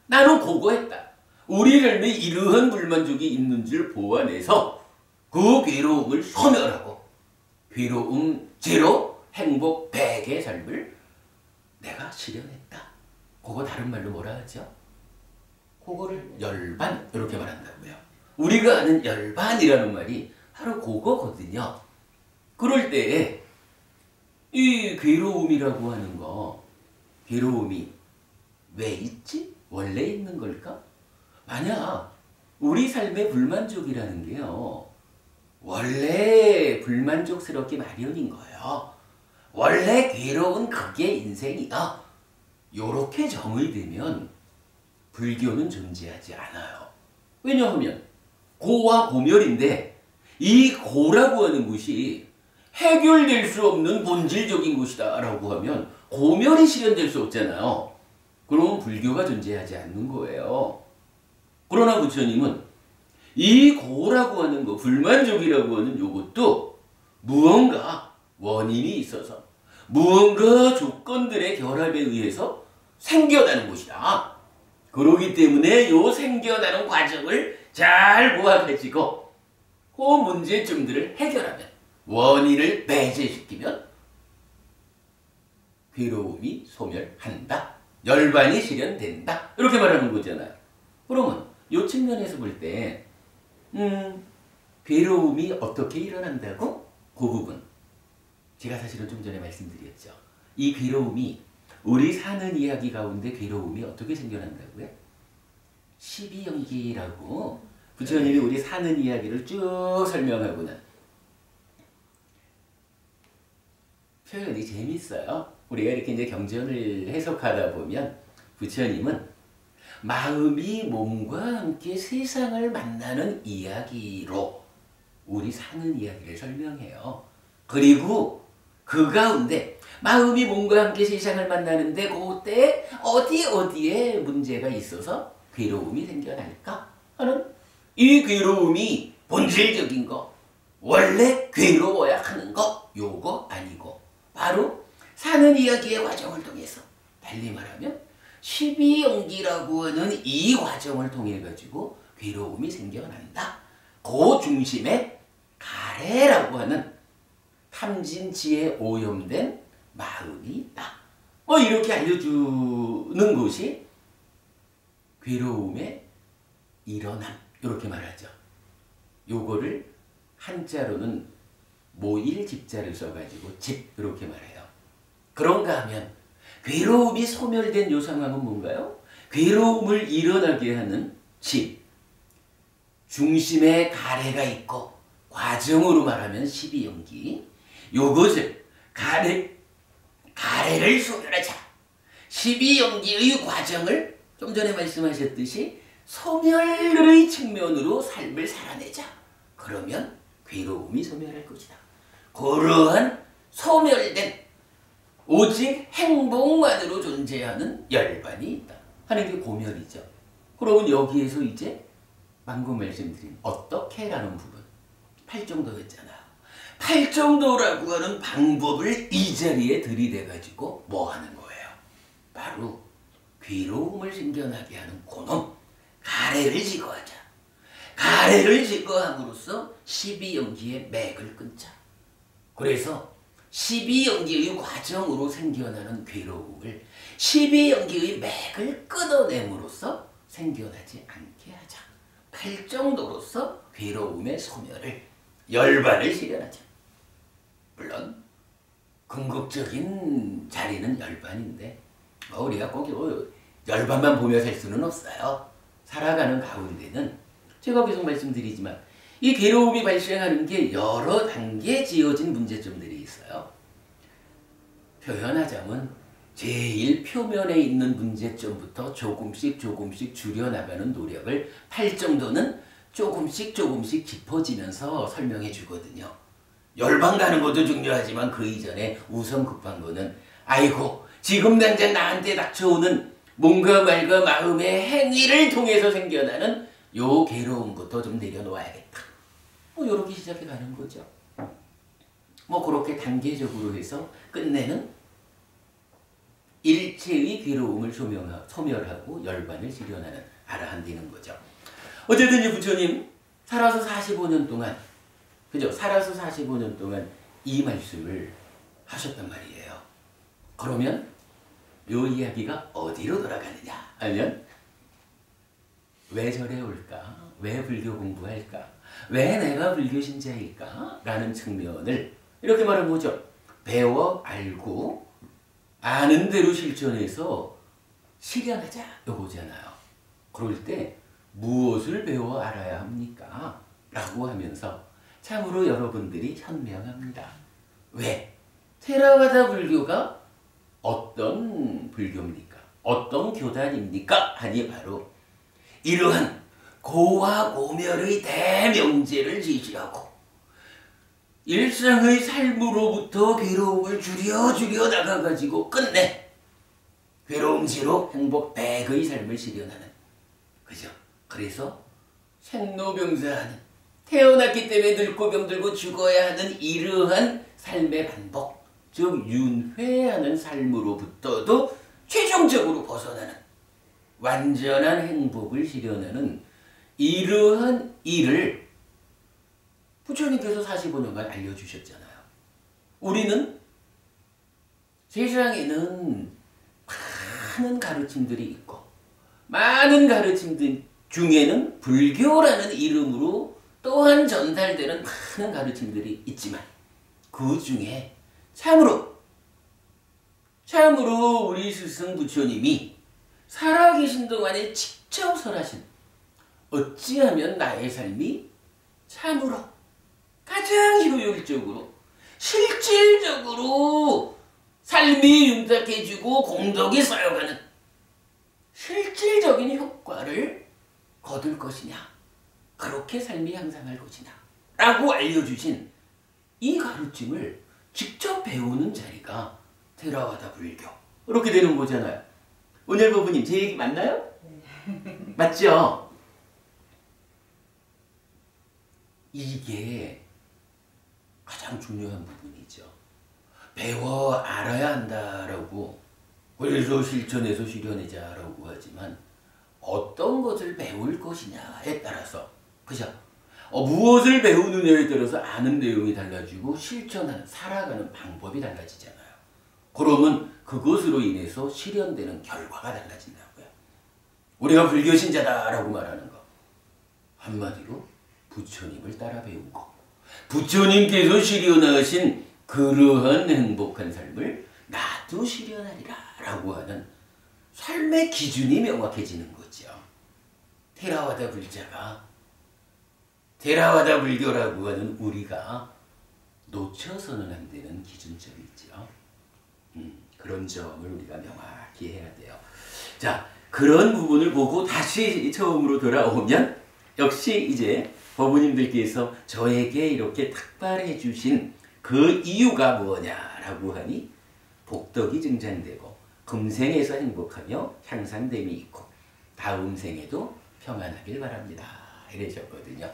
나는 고고했다. 우리 삶에 이러한 불만족이 있는 줄 보완해서 그 괴로움을 소멸하고 괴로움 제로, 행복 100의 삶을 내가 실현했다. 그거 다른 말로 뭐라 하죠? 그거를 열반 이렇게 말한다고요. 우리가 아는 열반이라는 말이 바로 그거거든요. 그럴 때에 이 괴로움이라고 하는 거, 괴로움이 왜 있지? 원래 있는 걸까? 만약 우리 삶의 불만족이라는 게요, 원래 불만족스럽게 마련인 거예요. 원래 괴로운 그게 인생이다. 요렇게 정의되면 불교는 존재하지 않아요. 왜냐하면 고와 고멸인데 이 고라고 하는 것이 해결될 수 없는 본질적인 것이다 라고 하면 고멸이 실현될 수 없잖아요. 그럼 불교가 존재하지 않는 거예요. 그러나 부처님은 이 고라고 하는 거, 불만족이라고 하는 요것도 무언가 원인이 있어서 무언가 조건들의 결합에 의해서 생겨나는 것이다. 그러기 때문에 요 생겨나는 과정을 잘 모아가지고 그 문제점들을 해결하면, 원인을 배제시키면 괴로움이 소멸한다. 열반이 실현된다. 이렇게 말하는 거잖아요. 그러면 요 측면에서 볼 때 괴로움이 어떻게 일어난다고? 그 부분 제가 사실은 좀 전에 말씀드렸죠. 이 괴로움이 우리 사는 이야기 가운데 괴로움이 어떻게 생겨난다고요? 12연기라고 부처님이 우리 사는 이야기를 쭉 설명하고는 표현이 재밌어요. 우리가 이렇게 이제 경전을 해석하다 보면 부처님은 마음이 몸과 함께 세상을 만나는 이야기로 우리 사는 이야기를 설명해요. 그리고 그 가운데 마음이 몸과 함께 세상을 만나는데 그때 어디에 문제가 있어서 괴로움이 생겨날까 하는 이 괴로움이 본질적인 거, 원래 괴로워야 하는 거, 요거 아니고 바로 사는 이야기의 과정을 통해서, 달리 말하면 12연기라고 하는 이 과정을 통해 가지고 괴로움이 생겨난다. 그 중심에 가래라고 하는 탐진치에 오염된 마음이 있다. 이렇게 알려주는 것이 괴로움의 일어남, 이렇게 말하죠. 요거를 한자로는 모일 집자를 써가지고 집, 이렇게 말해요. 그런가 하면 괴로움이 소멸된 요 상황은 뭔가요? 괴로움을 일어나게 하는 집, 중심에 가래가 있고 과정으로 말하면 12연기, 요것을 가래를 소멸하자. 12연기의 과정을 좀 전에 말씀하셨듯이 소멸의 측면으로 삶을 살아내자. 그러면 괴로움이 소멸할 것이다. 그러한 소멸된 오직 행복만으로 존재하는 열반이 있다 하는 게 고멸이죠. 그러면 여기에서 이제 방금 말씀드린 어떻게라는 부분 팔정도였잖아요. 팔정도라고 하는 방법을 이 자리에 들이대가지고 뭐 하는 거예요? 바로 괴로움을 생겨나게 하는 그놈 가래를 제거하자. 가래를 제거함으로써 12영지의 맥을 끊자. 그래서 12영지의 과정으로 생겨나는 괴로움을 12영지의 맥을 끊어냄으로써 생겨나지 않게 하자. 팔정도로서 괴로움의 소멸을 열반을 실현하자. 물론 궁극적인 자리는 열반인데 우리가 꼭 열반만 보며 살 수는 없어요. 살아가는 가운데는 제가 계속 말씀드리지만 이 괴로움이 발생하는 게 여러 단계 지어진 문제점들이 있어요. 표현하자면 제일 표면에 있는 문제점부터 조금씩 줄여나가는 노력을 팔정도는 조금씩 깊어지면서 설명해 주거든요. 열반 가는 것도 중요하지만 그 이전에 우선 급한 거는 아이고 지금 당장 나한테 닥쳐오는 몸과 말과 마음의 행위를 통해서 생겨나는 요 괴로움부터 좀 내려놓아야겠다. 요렇게 시작해 가는 거죠. 그렇게 단계적으로 해서 끝내는 일체의 괴로움을 소멸하고 열반을 실현하는 아라한되는 거죠. 어쨌든 이 부처님 살아서 45년 동안 그죠? 살아서 45년 동안 이 말씀을 하셨단 말이에요. 그러면 요 이야기가 어디로 돌아가느냐 하면 왜 절에 올까? 왜 불교 공부할까? 왜 내가 불교 신자일까? 라는 측면을 이렇게 말하는 거죠. 배워 알고 아는 대로 실천해서 실현하자 요거잖아요. 그럴 때 무엇을 배워 알아야 합니까? 라고 하면서 참으로 여러분들이 현명합니다. 왜? 테라와다 불교가 어떤 불교입니까? 어떤 교단입니까? 하니 바로 이러한 고와 고멸의 대명제를 제시하고 일상의 삶으로부터 괴로움을 줄여 나가가지고 끝내 괴로움지로 행복 백의 삶을 실현하는 그죠? 그래서 생로병사하는 태어났기 때문에 늙고 병들고 죽어야 하는 이러한 삶의 반복 즉 윤회하는 삶으로부터도 최종적으로 벗어나는 완전한 행복을 실현하는 이러한 일을 부처님께서 45년간 알려주셨잖아요. 우리는 세상에는 많은 가르침들이 있고 많은 가르침들 중에는 불교라는 이름으로 또한 전달되는 많은 가르침들이 있지만 그 중에 참으로 우리 스승 부처님이 살아계신 동안에 직접 설하신 어찌하면 나의 삶이 참으로 가장 효율적으로 실질적으로 삶이 윤택해지고 공덕이 쌓여가는 실질적인 효과를 거둘 것이냐 그렇게 삶이 향상할 것이냐 라고 알려주신 이 가르침을 직접 배우는 자리가 테라와다 불교 이렇게 되는 거잖아요. 오늘 부부님 제 얘기 맞나요? 맞죠? 이게 가장 중요한 부분이죠. 배워 알아야 한다라고 그래서 실천해서 실현하자라고 하지만 어떤 것을 배울 것이냐에 따라서 그죠? 무엇을 배우느냐에 따라서 아는 내용이 달라지고 실천하는 살아가는 방법이 달라지잖아요. 그러면 그것으로 인해서 실현되는 결과가 달라진다고요. 우리가 불교 신자다라고 말하는 거 한마디로 부처님을 따라 배운 거 부처님께서 실현하신 그러한 행복한 삶을 나도 실현하리라 라고 하는 삶의 기준이 명확해지는 거죠. 테라와다 불교라고 하는 우리가 놓쳐서는 안 되는 기준점이죠. 그런 점을 우리가 명확히 해야 돼요. 자, 그런 부분을 보고 다시 처음으로 돌아오면 역시 이제 법부님들께서 저에게 이렇게 탁발해 주신 그 이유가 뭐냐라고 하니 복덕이 증장되고 금생에서 행복하며 향상됨이 있고 다음 생에도 평안하길 바랍니다. 이러셨거든요.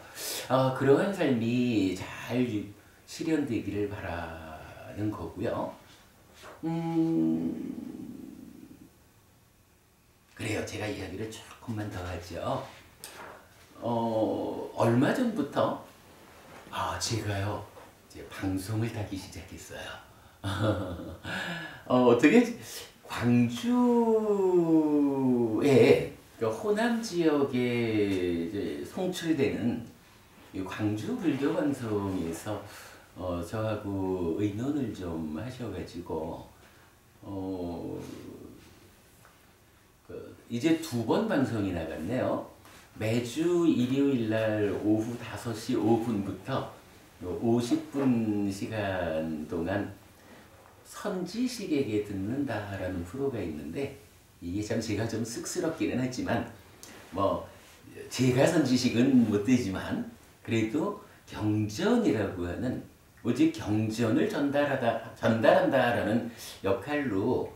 그러한 삶이 잘 실현되기를 바라는 거고요. 그래요. 제가 이야기를 조금만 더 하죠. 얼마 전부터 제가요 이제 방송을 타기 시작했어요. 어떻게 광주에 호남 지역에 이제 송출되는 이 광주 불교 방송에서 저하고 의논을 좀 하셔가지고 이제 2번 방송이 나갔네요. 매주 일요일 날 오후 5시 5분부터 50분 시간 동안 선지식에게 듣는다라는 프로가 있는데 이게 참 제가 좀 쑥스럽기는 하지만 뭐 제가 선지식은 못 되지만 그래도 경전이라고 하는 오직 경전을 전달한다라는 역할로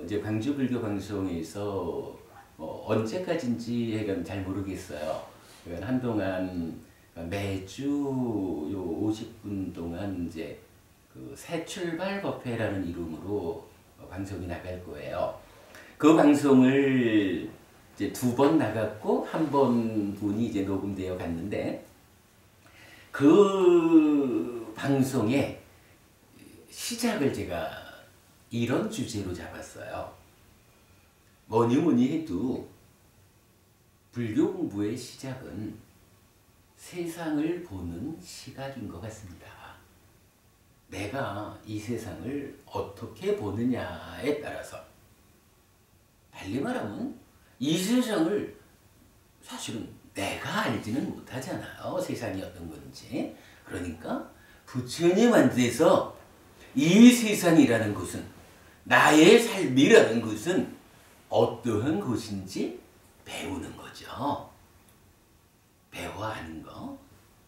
이제 광주 불교 방송에서 언제까지인지 해가 잘 모르겠어요. 그러니까 한동안 매주 요 50분 동안 이제 그 새 출발 법회라는 이름으로 방송이 나갈 거예요. 그 방송을 이제 2번 나갔고 한 번 분이 이제 녹음되어 갔는데 그 방송의 시작을 제가 이런 주제로 잡았어요. 뭐니 해도 불교 공부의 시작은 세상을 보는 시각인 것 같습니다. 내가 이 세상을 어떻게 보느냐에 따라서 달리 말하면 이 세상을 사실은 내가 알지는 못하잖아요. 세상이 어떤 건지. 그러니까 부처님한테서 이 세상이라는 것은 나의 삶이라는 것은 어떠한 것인지 배우는 거죠. 배워 하는 거.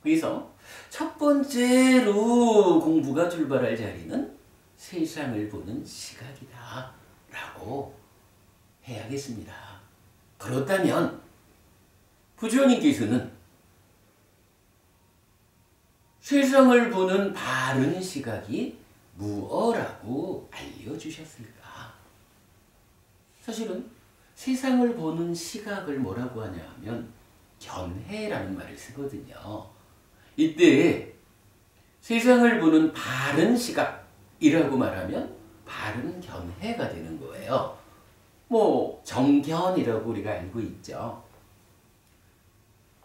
그래서 첫 번째로 공부가 출발할 자리는 세상을 보는 시각이다 라고 해야겠습니다. 그렇다면 부처님께서는 세상을 보는 바른 시각이 무엇라고 알려주셨을까? 사실은 세상을 보는 시각을 뭐라고 하냐 하면 견해라는 말을 쓰거든요. 이때 세상을 보는 바른 시각이라고 말하면 바른 견해가 되는 거예요. 뭐 정견이라고 우리가 알고 있죠.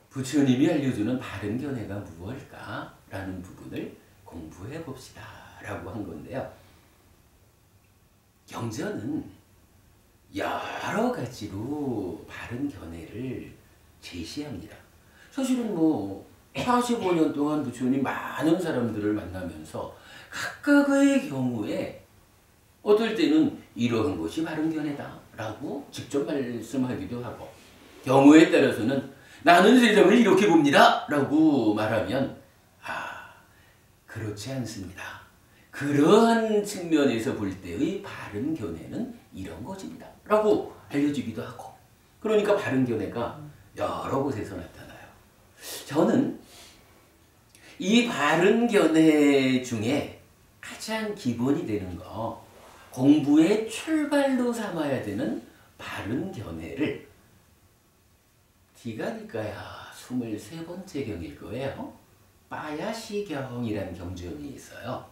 부처님이 알려주는 바른 견해가 무엇일까라는 부분을 공부해 봅시다 라고 한 건데요. 경전은 여러 가지로 바른 견해를 제시합니다. 사실은 뭐 45년 동안 부처님 많은 사람들을 만나면서 각각의 경우에 어떨 때는 이러한 것이 바른 견해다 라고 직접 말씀하기도 하고 경우에 따라서는 나는 세상을 이렇게 봅니다 라고 말하면 그렇지 않습니다. 그러한 측면에서 볼 때의 바른 견해는 이런 것입니다 라고 알려주기도 하고 그러니까 바른 견해가 여러 곳에서 나타나요. 저는 이 바른 견해 중에 가장 기본이 되는 거 공부의 출발로 삼아야 되는 바른 견해를 디가니까야 23번째 경일 거예요. 빠야시경이라는 경전이 있어요.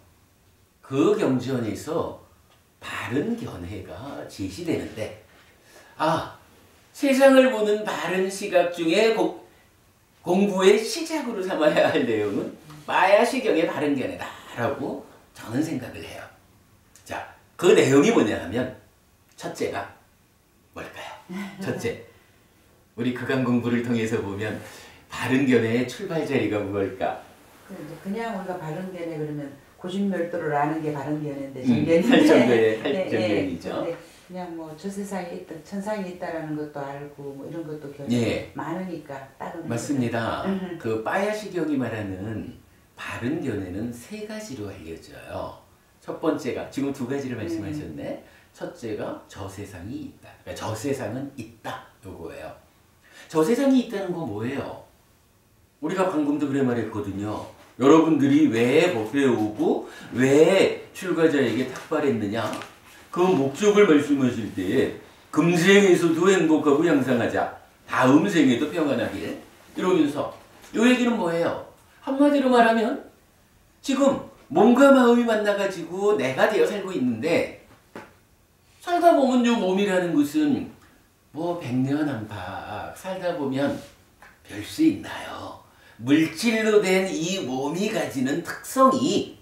그 경전에서 바른 견해가 제시되는데 세상을 보는 바른 시각 중에 공부의 시작으로 삼아야 할 내용은 빠야시경의 바른 견해다라고 저는 생각을 해요. 자, 그 내용이 뭐냐 하면 첫째가 뭘까요? 첫째, 우리 극강 공부를 통해서 보면 바른 견해의 출발 자리가 무엇일까? 그냥 우리가 바른 견해 그러면 고심멸도를 아는 게 바른 견해인데 할 정도의 정견이죠. 그냥 뭐 저 세상에 있다, 천상에 있다라는 것도 알고 뭐 이런 것도 많으니까 맞습니다. 그 빠야시경이 말하는 바른 견해는 세 가지로 알려져요. 첫 번째가 지금 두 가지를 말씀하셨네. 첫째가 저 세상이 있다. 그러니까 저 세상은 있다. 요거예요. 저 세상이 있다는 건 뭐예요? 우리가 방금도 그래 말했거든요. 여러분들이 왜 법회에 오고 왜 출가자에게 탁발했느냐? 그 목적을 말씀하실 때에 금생에서도 행복하고 양상하자. 다음 생에도 평안하길. 이러면서 이 얘기는 뭐예요? 한마디로 말하면 지금 몸과 마음이 만나가지고 내가 되어 살고 있는데 살다 보면 요 몸이라는 것은 뭐 100년 안팎 살다 보면 별 수 있나요? 물질로 된 이 몸이 가지는 특성이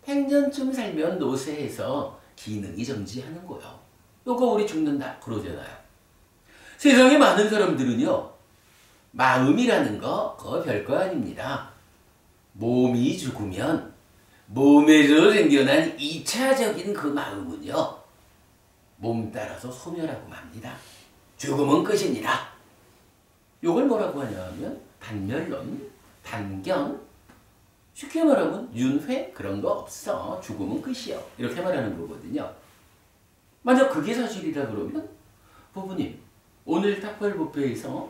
100년쯤 살면 노쇠해서 기능이 정지하는 거예요. 요거 우리 죽는다 그러잖아요. 세상에 많은 사람들은요. 마음이라는 거 그거 별거 아닙니다. 몸이 죽으면 몸에서 생겨난 2차적인 그 마음은요. 몸 따라서 소멸하고 맙니다. 죽음은 끝입니다. 요걸 뭐라고 하냐면 단멸론, 단견, 쉽게 말하면 윤회 그런 거 없어. 죽음은 끝이요. 이렇게 말하는 거거든요. 만약 그게 사실이라 그러면 부부님 오늘 탁발법회에서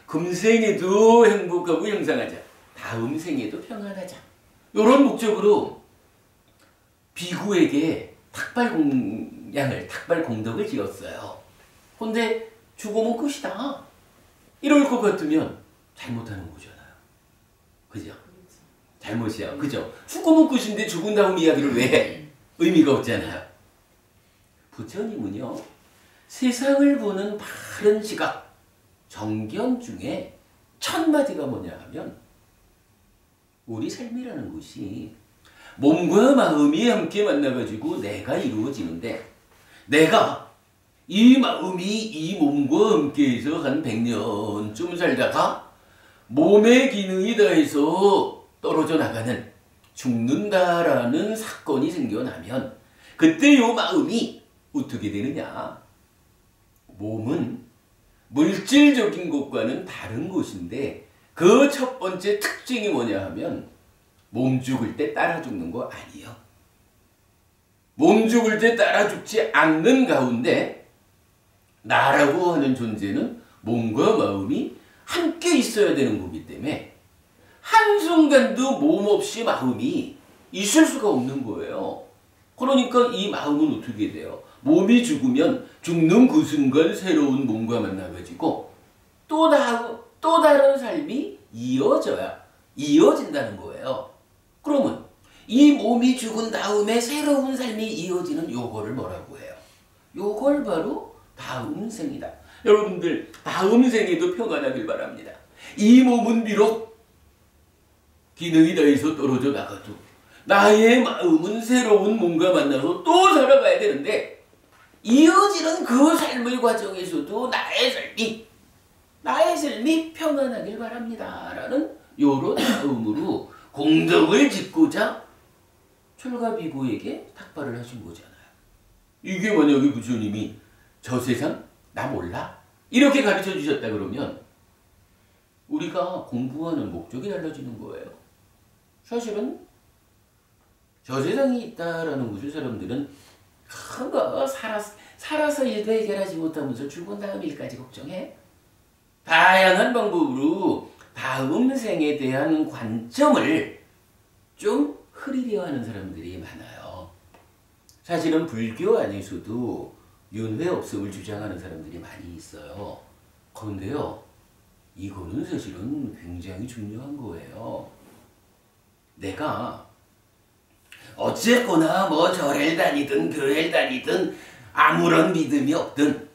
금생에도 행복하고 영상하자. 다음 생에도 평안하자. 이런 목적으로 비구에게 탁발 공양을, 탁발 공덕을 지었어요. 근데 죽음은 끝이다. 이럴 것 같으면 잘못하는 거잖아요. 그죠? 잘못이야. 그죠? 죽음은 끝인데 죽은 다음 이야기를 왜 해? 의미가 없잖아요. 부처님은요. 세상을 보는 바른 시각, 정견 중에 첫 마디가 뭐냐 하면 우리 삶이라는 것이 몸과 마음이 함께 만나가지고 내가 이루어지는데 내가 이 마음이 이 몸과 함께해서 한 100년쯤 살다가 몸의 기능이 다해서 떨어져 나가는 죽는다라는 사건이 생겨나면 그때 요 마음이 어떻게 되느냐. 몸은 물질적인 것과는 다른 것인데 그 첫 번째 특징이 뭐냐 하면 몸 죽을 때 따라 죽는 거 아니에요. 몸 죽을 때 따라 죽지 않는 가운데 나라고 하는 존재는 몸과 마음이 함께 있어야 되는 거기 때문에 한순간도 몸 없이 마음이 있을 수가 없는 거예요. 그러니까 이 마음은 어떻게 돼요? 몸이 죽으면 죽는 그 순간 새로운 몸과 만나가지고 또 다른 삶이 이어진다는 거예요. 그러면 이 몸이 죽은 다음에 새로운 삶이 이어지는 요거를 뭐라고 해요? 요걸 바로 다음 생이다. 여러분들 다음 생에도 평안하길 바랍니다. 이 몸은 비록 기능이 다해서 떨어져 나가도 나의 마음은 새로운 몸과 만나서 또 살아가야 되는데 이어지는 그 삶의 과정에서도 나의 삶이 평안하길 바랍니다. 라는 요런 마음으로 공덕을 짓고자 출가비구에게 탁발을 하신 거잖아요. 이게 만약에 부처님이 저 세상 나 몰라? 이렇게 가르쳐 주셨다 그러면 우리가 공부하는 목적이 달라지는 거예요. 사실은 저 세상이 있다라는 것을 사람들은 큰거 살아서 일도 해결하지 못하면서 죽은 다음 일까지 걱정해. 다양한 방법으로 다음 생에 대한 관점을 좀 흐리려 하는 사람들이 많아요. 사실은 불교 안에서도 윤회 없음을 주장하는 사람들이 많이 있어요. 그런데요, 이거는 사실은 굉장히 중요한 거예요. 내가 어쨌거나 뭐 절을 다니든 교회를 다니든 아무런 믿음이 없든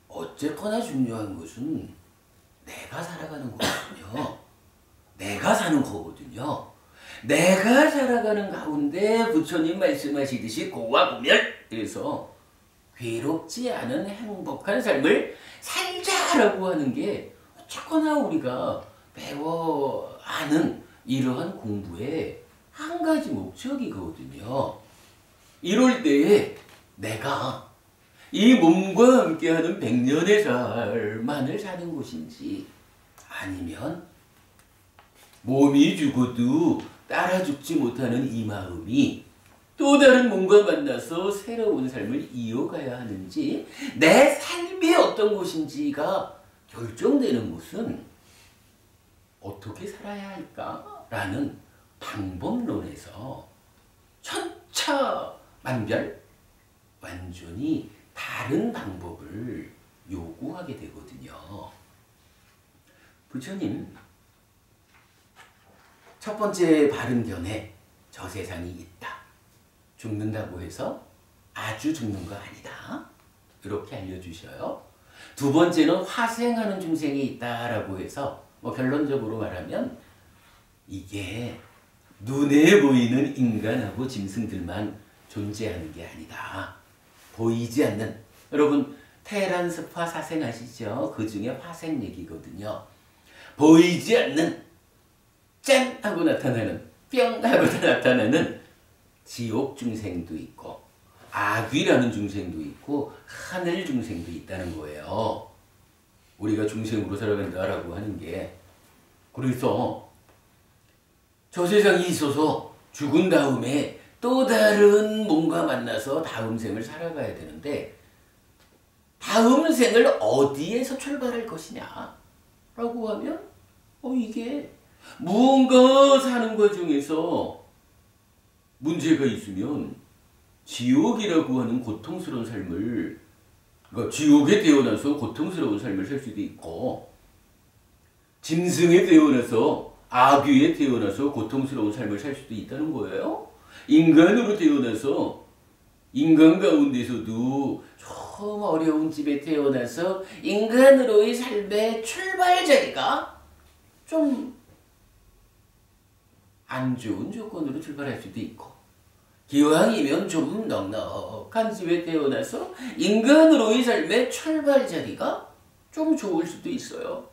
어쨌거나 중요한 것은 내가 살아가는 거거든요. 내가 사는 거거든요. 내가 살아가는 가운데 부처님 말씀하시듯이 고와구멸에서 괴롭지 않은 행복한 삶을 살자라고 하는 게 어쨌거나 우리가 배워 아는 이러한 공부의 한 가지 목적이거든요. 이럴 때에 내가 이 몸과 함께하는 100년의 삶만을 사는 것인지 아니면 몸이 죽어도 따라 죽지 못하는 이 마음이 또 다른 몸과 만나서 새로운 삶을 이어가야 하는지, 내 삶이 어떤 것인지가 결정되는 것은 어떻게 살아야 할까라는 방법론에서 천차만별 완전히 다른 방법을 요구하게 되거든요. 부처님, 첫 번째 바른견에 저 세상이 있다. 죽는다고 해서 아주 죽는 거 아니다. 이렇게 알려주셔요. 두 번째는 화생하는 중생이 있다라고 해서 결론적으로 말하면 이게 눈에 보이는 인간하고 짐승들만 존재하는 게 아니다. 보이지 않는, 여러분 테란 스파 사생 아시죠? 그 중에 화생 얘기거든요. 보이지 않는, 짠 하고 나타나는, 뿅 하고 나타나는 지옥 중생도 있고 악귀라는 중생도 있고 하늘 중생도 있다는 거예요. 우리가 중생으로 살아간다라고 하는 게. 그래서 저 세상이 있어서 죽은 다음에 또 다른 몸과 만나서 다음 생을 살아가야 되는데, 다음 생을 어디에서 출발할 것이냐 라고 하면 이게 무언가 사는 과정에서 문제가 있으면 지옥이라고 하는 고통스러운 삶을, 그러니까 지옥에 태어나서 고통스러운 삶을 살 수도 있고, 짐승에 태어나서 악귀에 태어나서 고통스러운 삶을 살 수도 있다는 거예요. 인간으로 태어나서 인간 가운데서도 좀 어려운 집에 태어나서 인간으로의 삶의 출발 자리가 좀 안 좋은 조건으로 출발할 수도 있고, 기왕이면 좀 넉넉한 집에 태어나서 인간으로의 삶의 출발 자리가 좀 좋을 수도 있어요.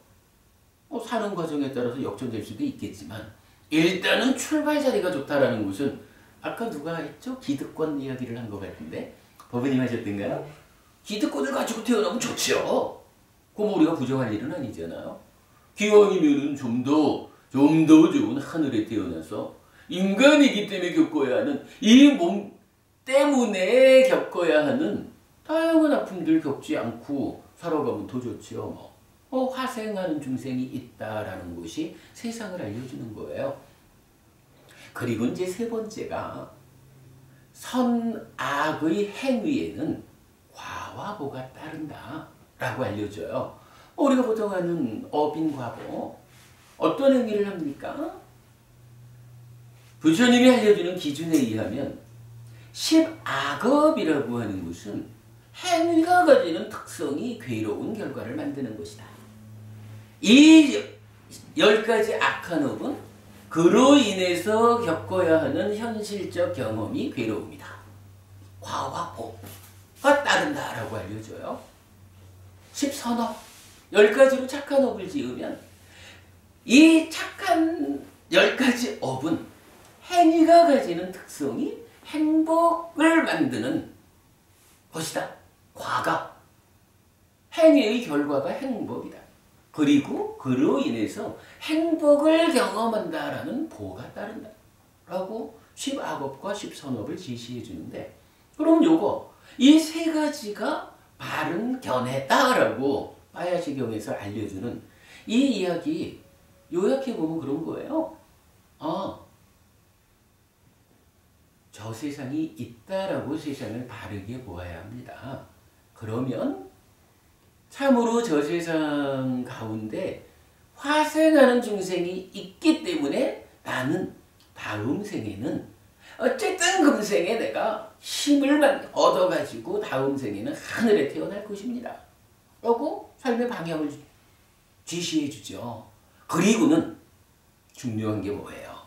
사는 과정에 따라서 역전될 수도 있겠지만, 일단은 출발 자리가 좋다라는 것은 아까 누가 했죠? 기득권 이야기를 한 것 같은데, 법원님 하셨던가요? 기득권을 가지고 태어나면 좋죠. 그럼 우리가 부정할 일은 아니잖아요. 기왕이면은 좀 더 좋은 하늘에 태어나서 인간이기 때문에 겪어야 하는, 이 몸 때문에 겪어야 하는 다양한 아픔들 겪지 않고 살아가면 더 좋지요. 화생하는 중생이 있다라는 것이 세상을 알려주는 거예요. 그리고 이제 세 번째가 선악의 행위에는 과와 보가 따른다라고 알려줘요. 우리가 보통 하는 어빈과보, 어떤 행위를 합니까? 부처님이 알려주는 기준에 의하면 10악업이라고 하는 것은 행위가 가지는 특성이 괴로운 결과를 만드는 것이다. 이 10가지 악한 업은 그로 인해서 겪어야 하는 현실적 경험이 괴로움이다. 과와 보가 따른다라고 알려줘요. 10선업, 10가지로 착한 업을 지으면 이 착한 10가지 업은 행위가 가지는 특성이 행복을 만드는 것이다. 과가, 행위의 결과가 행복이다. 그리고 그로 인해서 행복을 경험한다라는 보가 따른다 라고 10악업과 10선업을 제시해 주는데, 그럼 요거 이 세 가지가 바른 견해다라고 빠야시경에서 알려주는 이 이야기 요약해보면 그런 거예요. 저 세상이 있다라고 세상을 바르게 보아야 합니다. 그러면 참으로 저 세상 가운데 화생하는 중생이 있기 때문에 나는 다음 생에는 어쨌든 금생에 내가 힘을 얻어가지고 다음 생에는 하늘에 태어날 것입니다. 라고 삶의 방향을 지시해 주죠. 그리고는 중요한 게 뭐예요?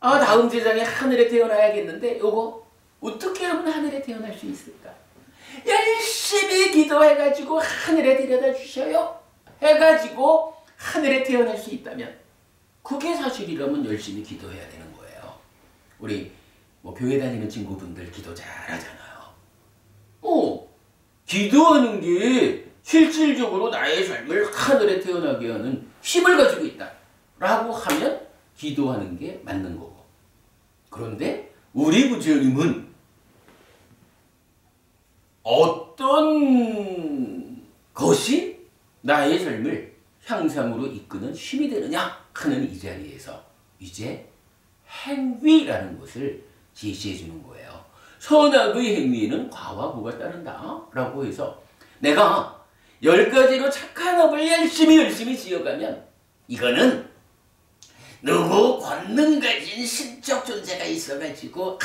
다음 세상에 하늘에 태어나야겠는데 요거 어떻게 하면 하늘에 태어날 수 있을까? 열심히 기도해가지고 하늘에 데려다 주셔요. 해가지고 하늘에 태어날 수 있다면, 그게 사실이라면 열심히 기도해야 되는 거예요. 우리 교회 다니는 친구분들 기도 잘하잖아요. 기도하는 게 실질적으로 나의 삶을 하늘에 태어나게 하는 힘을 가지고 있다 라고 하면 기도하는 게 맞는 거고. 그런데 우리 부처님은 어떤 것이 나의 삶을 향상으로 이끄는 힘이 되느냐 하는 이 자리에서 이제 행위라는 것을 제시해 주는 거예요. 선악의 행위에는 과와 보가 따른다 라고 해서 내가 10가지로 착한 업을 열심히 지어가면 이거는 누구 권능 가진 신적 존재가 있어가지고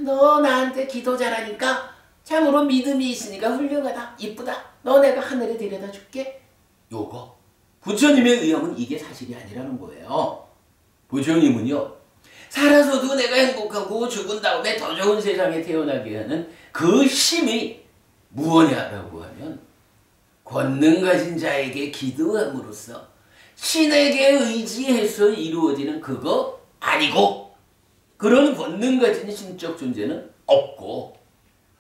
너 나한테 기도 잘하니까 참으로 믿음이 있으니까 훌륭하다 이쁘다 너 내가 하늘에 데려다 줄게. 요거 부처님의 의형은 이게 사실이 아니라는 거예요. 부처님은요 살아서도 내가 행복하고 죽은 다음에 더 좋은 세상에 태어나게 하는 그 힘이 무엇이냐라고 하면 권능 가진 자에게 기도함으로써 신에게 의지해서 이루어지는 그거 아니고 그런 권능 가진 신적 존재는 없고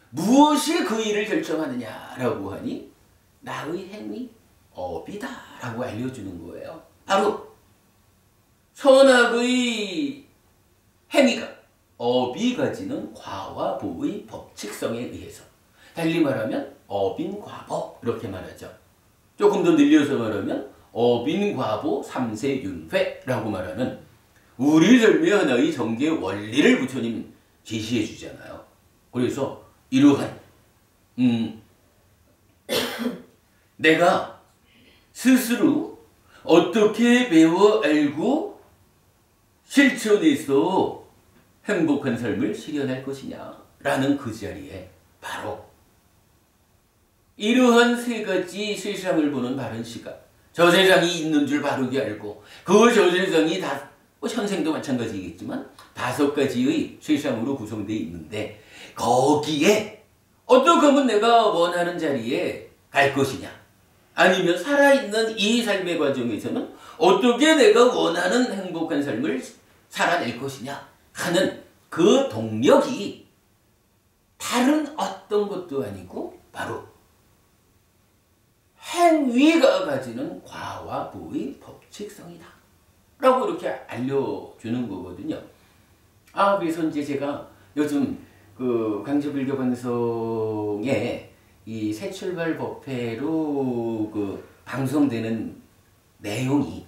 무엇이 그 일을 결정하느냐라고 하니 나의 행위 업이다라고 알려주는 거예요. 바로 선악의 행위가 업이 가지는 과와 보의 법칙성에 의해서 달리 말하면 업인과보 이렇게 말하죠. 조금 더 늘려서 말하면 업인과보 삼세윤회라고 말하는 우리 삶의 하나의 전개 원리를 부처님 제시해 주잖아요. 그래서 이러한 내가 스스로 어떻게 배워 알고 실천해서 행복한 삶을 실현할 것이냐라는 그 자리에 바로 이러한 세 가지 세상을 보는 바른 시각, 저 세상이 있는 줄 바르게 알고 그 저 세상이 다 현생도 마찬가지겠지만 5가지의 세상으로 구성되어 있는데 거기에 어떻게 하면 내가 원하는 자리에 갈 것이냐 아니면 살아있는 이 삶의 과정에서는 어떻게 내가 원하는 행복한 삶을 살아낼 것이냐 하는 그 동력이 다른 어떤 것도 아니고 바로 행위가 가지는 과와 보의 법칙성이다 라고 이렇게 알려주는 거거든요. 그래서 이제 제가 요즘 그 광주불교방송에 이 새출발 법회로 그 방송되는 내용이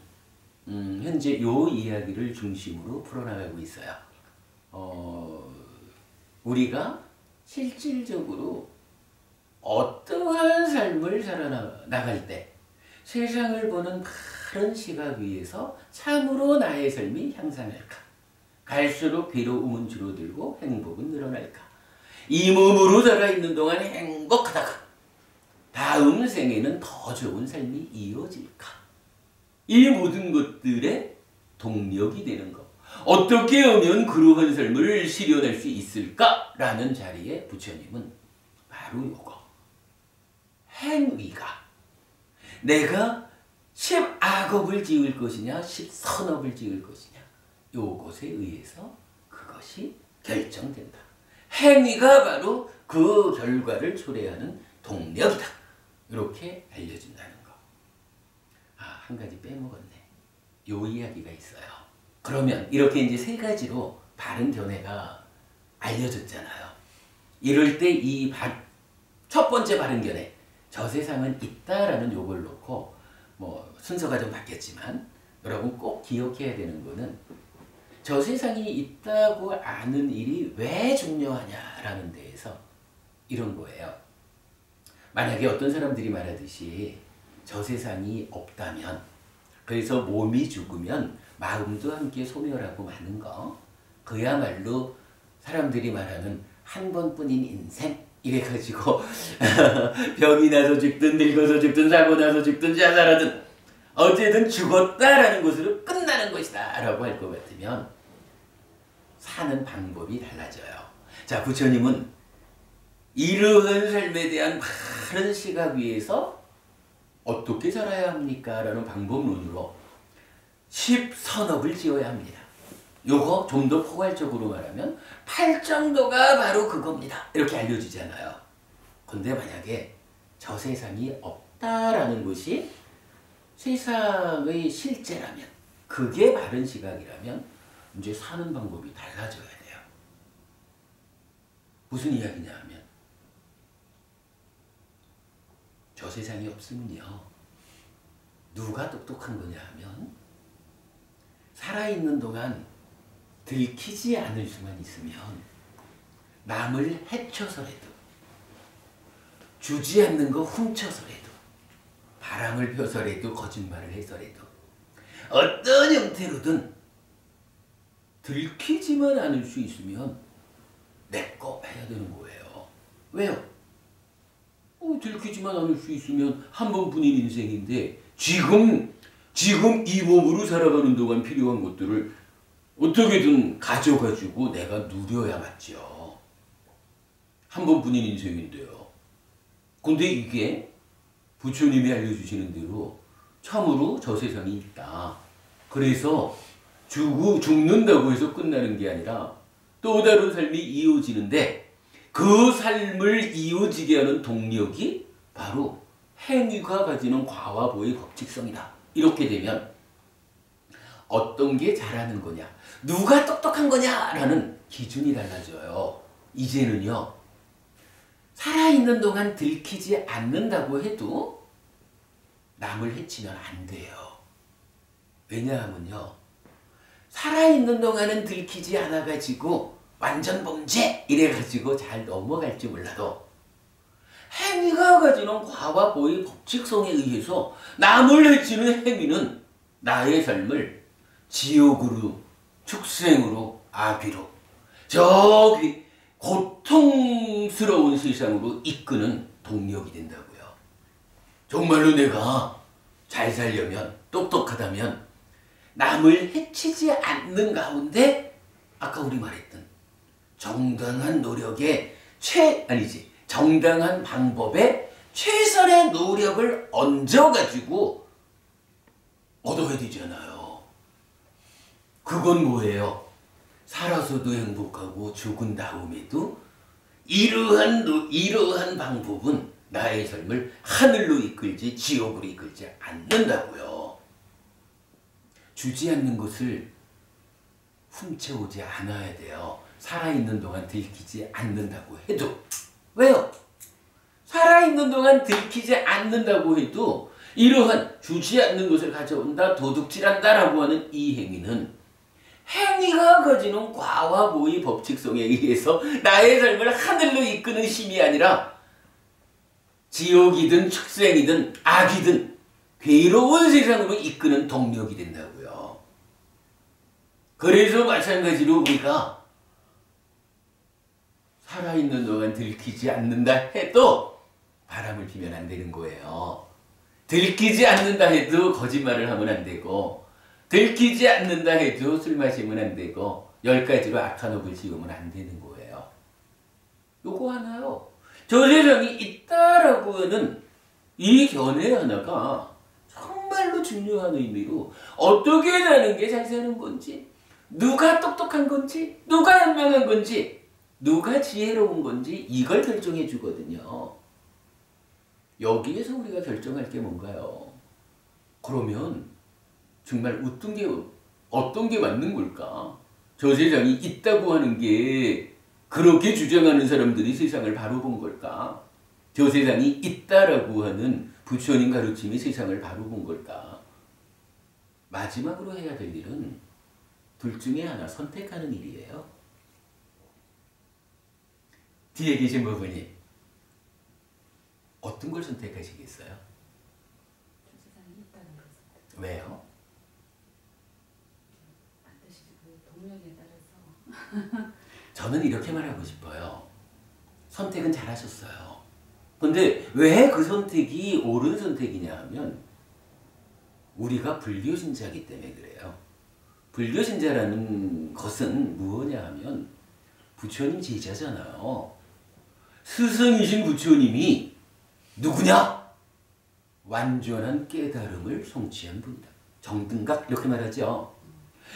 현재 요 이야기를 중심으로 풀어나가고 있어요. 우리가 실질적으로 어떠한 삶을 살아나갈 때 세상을 보는 바른 시각 위에서 참으로 나의 삶이 향상할까? 갈수록 괴로움은 줄어들고 행복은 늘어날까? 이 몸으로 살아있는 동안 행복하다가 다음 생에는 더 좋은 삶이 이어질까? 이 모든 것들의 동력이 되는 것. 어떻게 하면 그러한 삶을 실현할 수 있을까라는 자리에 부처님은 바로 요거. 행위가 내가 10악업을 지을 것이냐 10선업을 지을 것이냐 요것에 의해서 그것이 결정된다. 행위가 바로 그 결과를 초래하는 동력이다. 이렇게 알려준다는 거. 한 가지 빼먹었네. 요 이야기가 있어요. 그러면 이렇게 이제 3가지로 바른 견해가 알려졌잖아요. 이럴 때 이 첫 번째 바른 견해, 저 세상은 있다라는 요걸 놓고 뭐 순서가 좀 바뀌었지만 여러분 꼭 기억해야 되는 거는 저 세상이 있다고 아는 일이 왜 중요하냐라는 데에서 이런 거예요. 만약에 어떤 사람들이 말하듯이 저 세상이 없다면 그래서 몸이 죽으면 마음도 함께 소멸하고 마는 거 그야말로 사람들이 말하는 한 번뿐인 인생 이래가지고 병이 나서 죽든 늙어서 죽든 사고 나서 죽든 자살하든 어쨌든 죽었다라는 것으로 끝나는 것이다 라고 할 것 같으면 사는 방법이 달라져요. 자, 부처님은 이러한 삶에 대한 바른 시각 위에서 어떻게 살아야 합니까? 라는 방법론으로 10선업을 지어야 합니다. 요거 좀 더 포괄적으로 말하면 8정도가 바로 그겁니다. 이렇게 알려주잖아요. 근데 만약에 저 세상이 없다라는 것이 세상의 실제라면 그게 바른 시각이라면 이제 사는 방법이 달라져야 돼요. 무슨 이야기냐 하면 저 세상에 없으면요. 누가 똑똑한 거냐 하면 살아있는 동안 들키지 않을 수만 있으면 남을 해쳐서라도 주지 않는 거 훔쳐서라도 바람을 펴서라도 거짓말을 해서라도 어떤 형태로든 들키지만 않을 수 있으면 내 거 해야 되는 거예요. 왜요? 들키지만 않을 수 있으면 한 번뿐인 인생인데 지금 이 몸으로 살아가는 동안 필요한 것들을 어떻게든 가져가지고 내가 누려야 맞죠. 한 번뿐인 인생인데요. 근데 이게 부처님이 알려주시는 대로 참으로 저 세상이 있다. 그래서 죽는다고 해서 끝나는 게 아니라 또 다른 삶이 이어지는데 그 삶을 이어지게 하는 동력이 바로 행위가 가지는 과와보의 법칙성이다. 이렇게 되면 어떤 게 잘하는 거냐, 누가 똑똑한 거냐라는 기준이 달라져요. 이제는요. 살아있는 동안 들키지 않는다고 해도 남을 해치면 안 돼요. 왜냐하면요. 살아있는 동안은 들키지 않아가지고 완전 범죄 이래가지고 잘 넘어갈지 몰라도 행위가 가지는 과와 보의 법칙성에 의해서 남을 해치는 행위는 나의 삶을 지옥으로, 축생으로, 아귀로 저기 고통스러운 세상으로 이끄는 동력이 된다고요. 정말로 내가 잘 살려면, 똑똑하다면 남을 해치지 않는 가운데 아까 우리 말했던 정당한 노력의 정당한 방법에 최선의 노력을 얹어가지고 얻어야 되잖아요. 그건 뭐예요? 살아서도 행복하고 죽은 다음에도 이러한 방법은 나의 삶을 하늘로 이끌지 지옥으로 이끌지 않는다고요. 주지 않는 것을 훔쳐오지 않아야 돼요. 살아있는 동안 들키지 않는다고 해도. 왜요? 살아있는 동안 들키지 않는다고 해도 이러한 주지 않는 것을 가져온다, 도둑질한다라고 하는 이 행위는 행위가 가지는 과와 보의 법칙성에 의해서 나의 삶을 하늘로 이끄는 힘이 아니라 지옥이든 축생이든 악이든 괴로운 세상으로 이끄는 동력이 된다고요. 그래서 마찬가지로 우리가 살아있는 동안 들키지 않는다 해도 바람을 피면 안 되는 거예요. 들키지 않는다 해도 거짓말을 하면 안 되고, 들키지 않는다 해도 술 마시면 안 되고, 10가지로 악한 업을 지으면 안 되는 거예요. 요거 하나요. 저 세상이 있다라고 하는 이 견해 하나가 정말로 중요한 의미로 어떻게 사는 게 잘 사는 건지, 누가 똑똑한 건지, 누가 현명한 건지, 누가 지혜로운 건지 이걸 결정해 주거든요. 여기에서 우리가 결정할 게 뭔가요? 그러면 정말 어떤 게 맞는 걸까? 저 세상이 있다고 하는 게 그렇게 주장하는 사람들이 세상을 바로 본 걸까? 저 세상이 있다라고 하는 부처님 가르침이 세상을 바로 본 걸까? 마지막으로 해야 될 일은 둘 중에 하나 선택하는 일이에요. 뒤에 계신 부분이 어떤 걸 선택하시겠어요? 저 세상에 있다는 것을. 왜요? 반드시 그 동력에 따라서. 저는 이렇게 말하고 싶어요. 선택은 잘하셨어요. 근데 왜 그 선택이 옳은 선택이냐 하면 우리가 불교신자이기 때문에 그래요. 불교신자라는 것은 무엇이냐 하면 부처님 제자잖아요. 스승이신 부처님이 누구냐? 완전한 깨달음을 성취한 분이다. 정등각 이렇게 말하죠.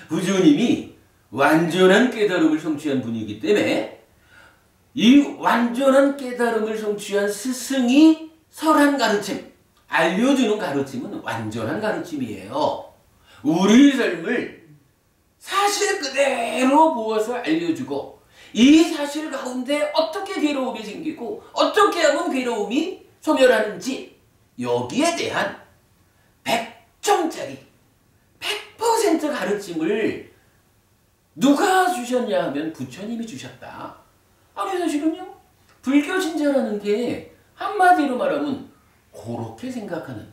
부처님이 완전한 깨달음을 성취한 분이기 때문에 이 완전한 깨달음을 성취한 스승이 설한 가르침, 알려주는 가르침은 완전한 가르침이에요. 우리 삶을 사실 그대로 부어서 알려주고 이 사실 가운데 어떻게 괴로움이 생기고 어떻게 하면 괴로움이 소멸하는지 여기에 대한 100점짜리 100% 가르침을 누가 주셨냐 하면 부처님이 주셨다. 아니 사실은요 불교 신자라는 게 한마디로 말하면 그렇게 생각하는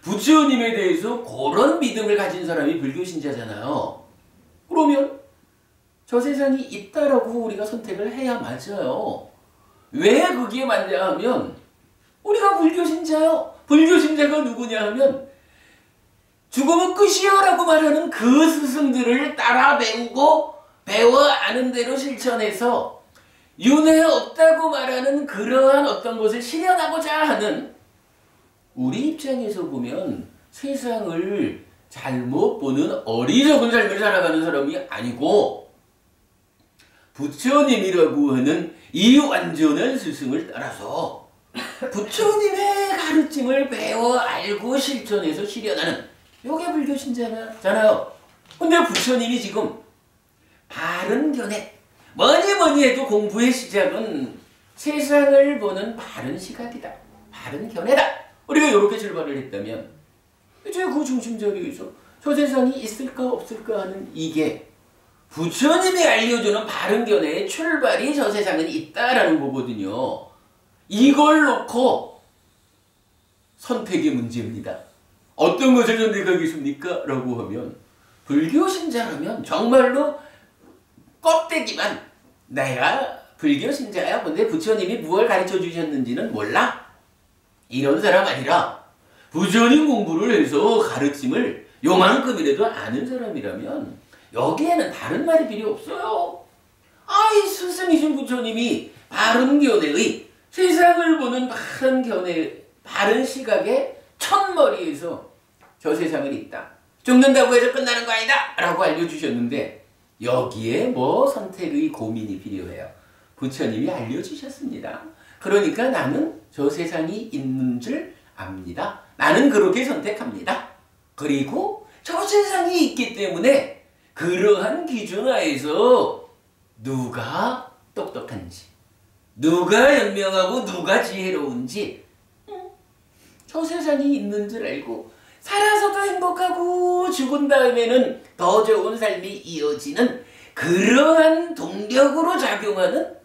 부처님에 대해서 그런 믿음을 가진 사람이 불교 신자잖아요. 그러면 저 세상이 있다라고 우리가 선택을 해야 맞아요. 왜 그게 맞냐 하면 우리가 불교 신자요. 불교 신자가 누구냐 하면 죽으면 끝이요 라고 말하는 그 스승들을 따라 배우고 배워 아는 대로 실천해서 윤회 없다고 말하는 그러한 어떤 것을 실현하고자 하는 우리 입장에서 보면 세상을 잘못 보는 어리석은 삶을 살아가는 사람이 아니고 부처님이라고 하는 이 완전한 스승을 따라서 부처님의 가르침을 배워 알고 실천해서 실현하는 요게 불교 신자잖아요. 근데 부처님이 지금 바른 견해 뭐니 해도 공부의 시작은 세상을 보는 바른 시각이다. 바른 견해다. 우리가 이렇게 출발을 했다면 이제 그 중심 자리에서 저 세상이 있을까 없을까 하는 이게 부처님이 알려주는 바른 견해의 출발이 저 세상은 있다라는 거거든요. 이걸 놓고 선택의 문제입니다. 어떤 것을 선택하겠습니까? 라고 하면 불교 신자라면 정말로 껍데기만 내가 불교 신자야. 근데 부처님이 무엇을 가르쳐 주셨는지는 몰라. 이런 사람 아니라 부처님 공부를 해서 가르침을 요만큼이라도 아는 사람이라면 여기에는 다른 말이 필요 없어요. 이 스승이신 부처님이 바른 견해의 세상을 보는 바른 견해, 바른 시각의 첫머리에서 저 세상은 있다. 죽는다고 해서 끝나는 거 아니다. 라고 알려주셨는데 여기에 뭐 선택의 고민이 필요해요. 부처님이 알려주셨습니다. 그러니까 나는 저 세상이 있는 줄 압니다. 나는 그렇게 선택합니다. 그리고 저 세상이 있기 때문에 그러한 기준 하에서 누가 똑똑한지 누가 현명하고 누가 지혜로운지 저 세상이 있는 줄 알고 살아서도 행복하고 죽은 다음에는 더 좋은 삶이 이어지는 그러한 동력으로 작용하는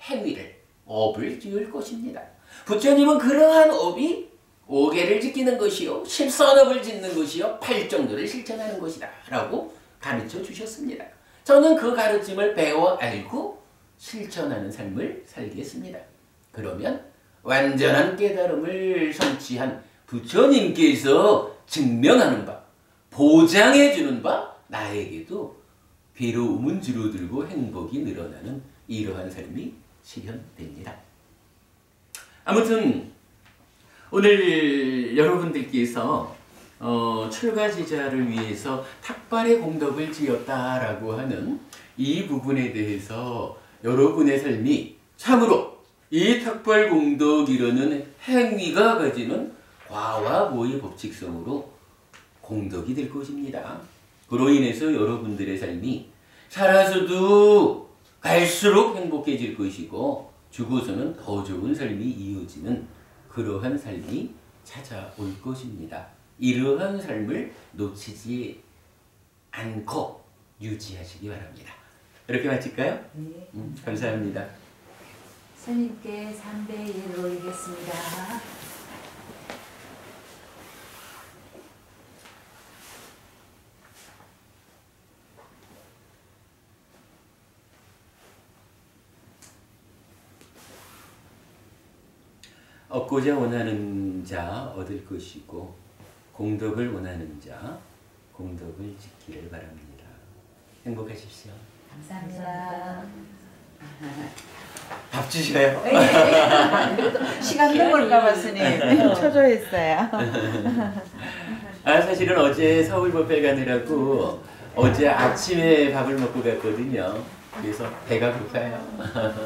행위를 업을 지을 것입니다. 부처님은 그러한 업이 5개를 지키는 것이요 10선업을 짓는 것이요 8정도를 실천하는 것이다 라고 가르쳐 주셨습니다. 저는 그 가르침을 배워 알고 실천하는 삶을 살겠습니다. 그러면 완전한 깨달음을 성취한 부처님께서 증명하는 바, 보장해 주는 바 나에게도 괴로움은 줄어들고 행복이 늘어나는 이러한 삶이 실현됩니다. 아무튼 오늘 여러분들께서 출가지자를 위해서 탁발의 공덕을 지었다라고 하는 이 부분에 대해서 여러분의 삶이 참으로 이 탁발 공덕이라는 행위가 가지는 과와 보의 법칙성으로 공덕이 될 것입니다. 그로 인해서 여러분들의 삶이 살아서도 갈수록 행복해질 것이고 죽어서는 더 좋은 삶이 이어지는 그러한 삶이 찾아올 것입니다. 이러한 삶을 놓치지 않고 유지하시기 바랍니다. 이렇게 마칠까요? 네. 감사합니다. 스님께 3대 1을 올리겠습니다. 얻고자 원하는 자 얻을 것이고 공덕을 원하는 자 공덕을 지키를 바랍니다. 행복하십시오. 감사합니다. 밥 주셔요. 시간 넘을까봐 스님 초조했어요. 사실은 어제 서울 법회 가느라고 어제 아침에 밥을 먹고 갔거든요. 그래서 배가 고파요.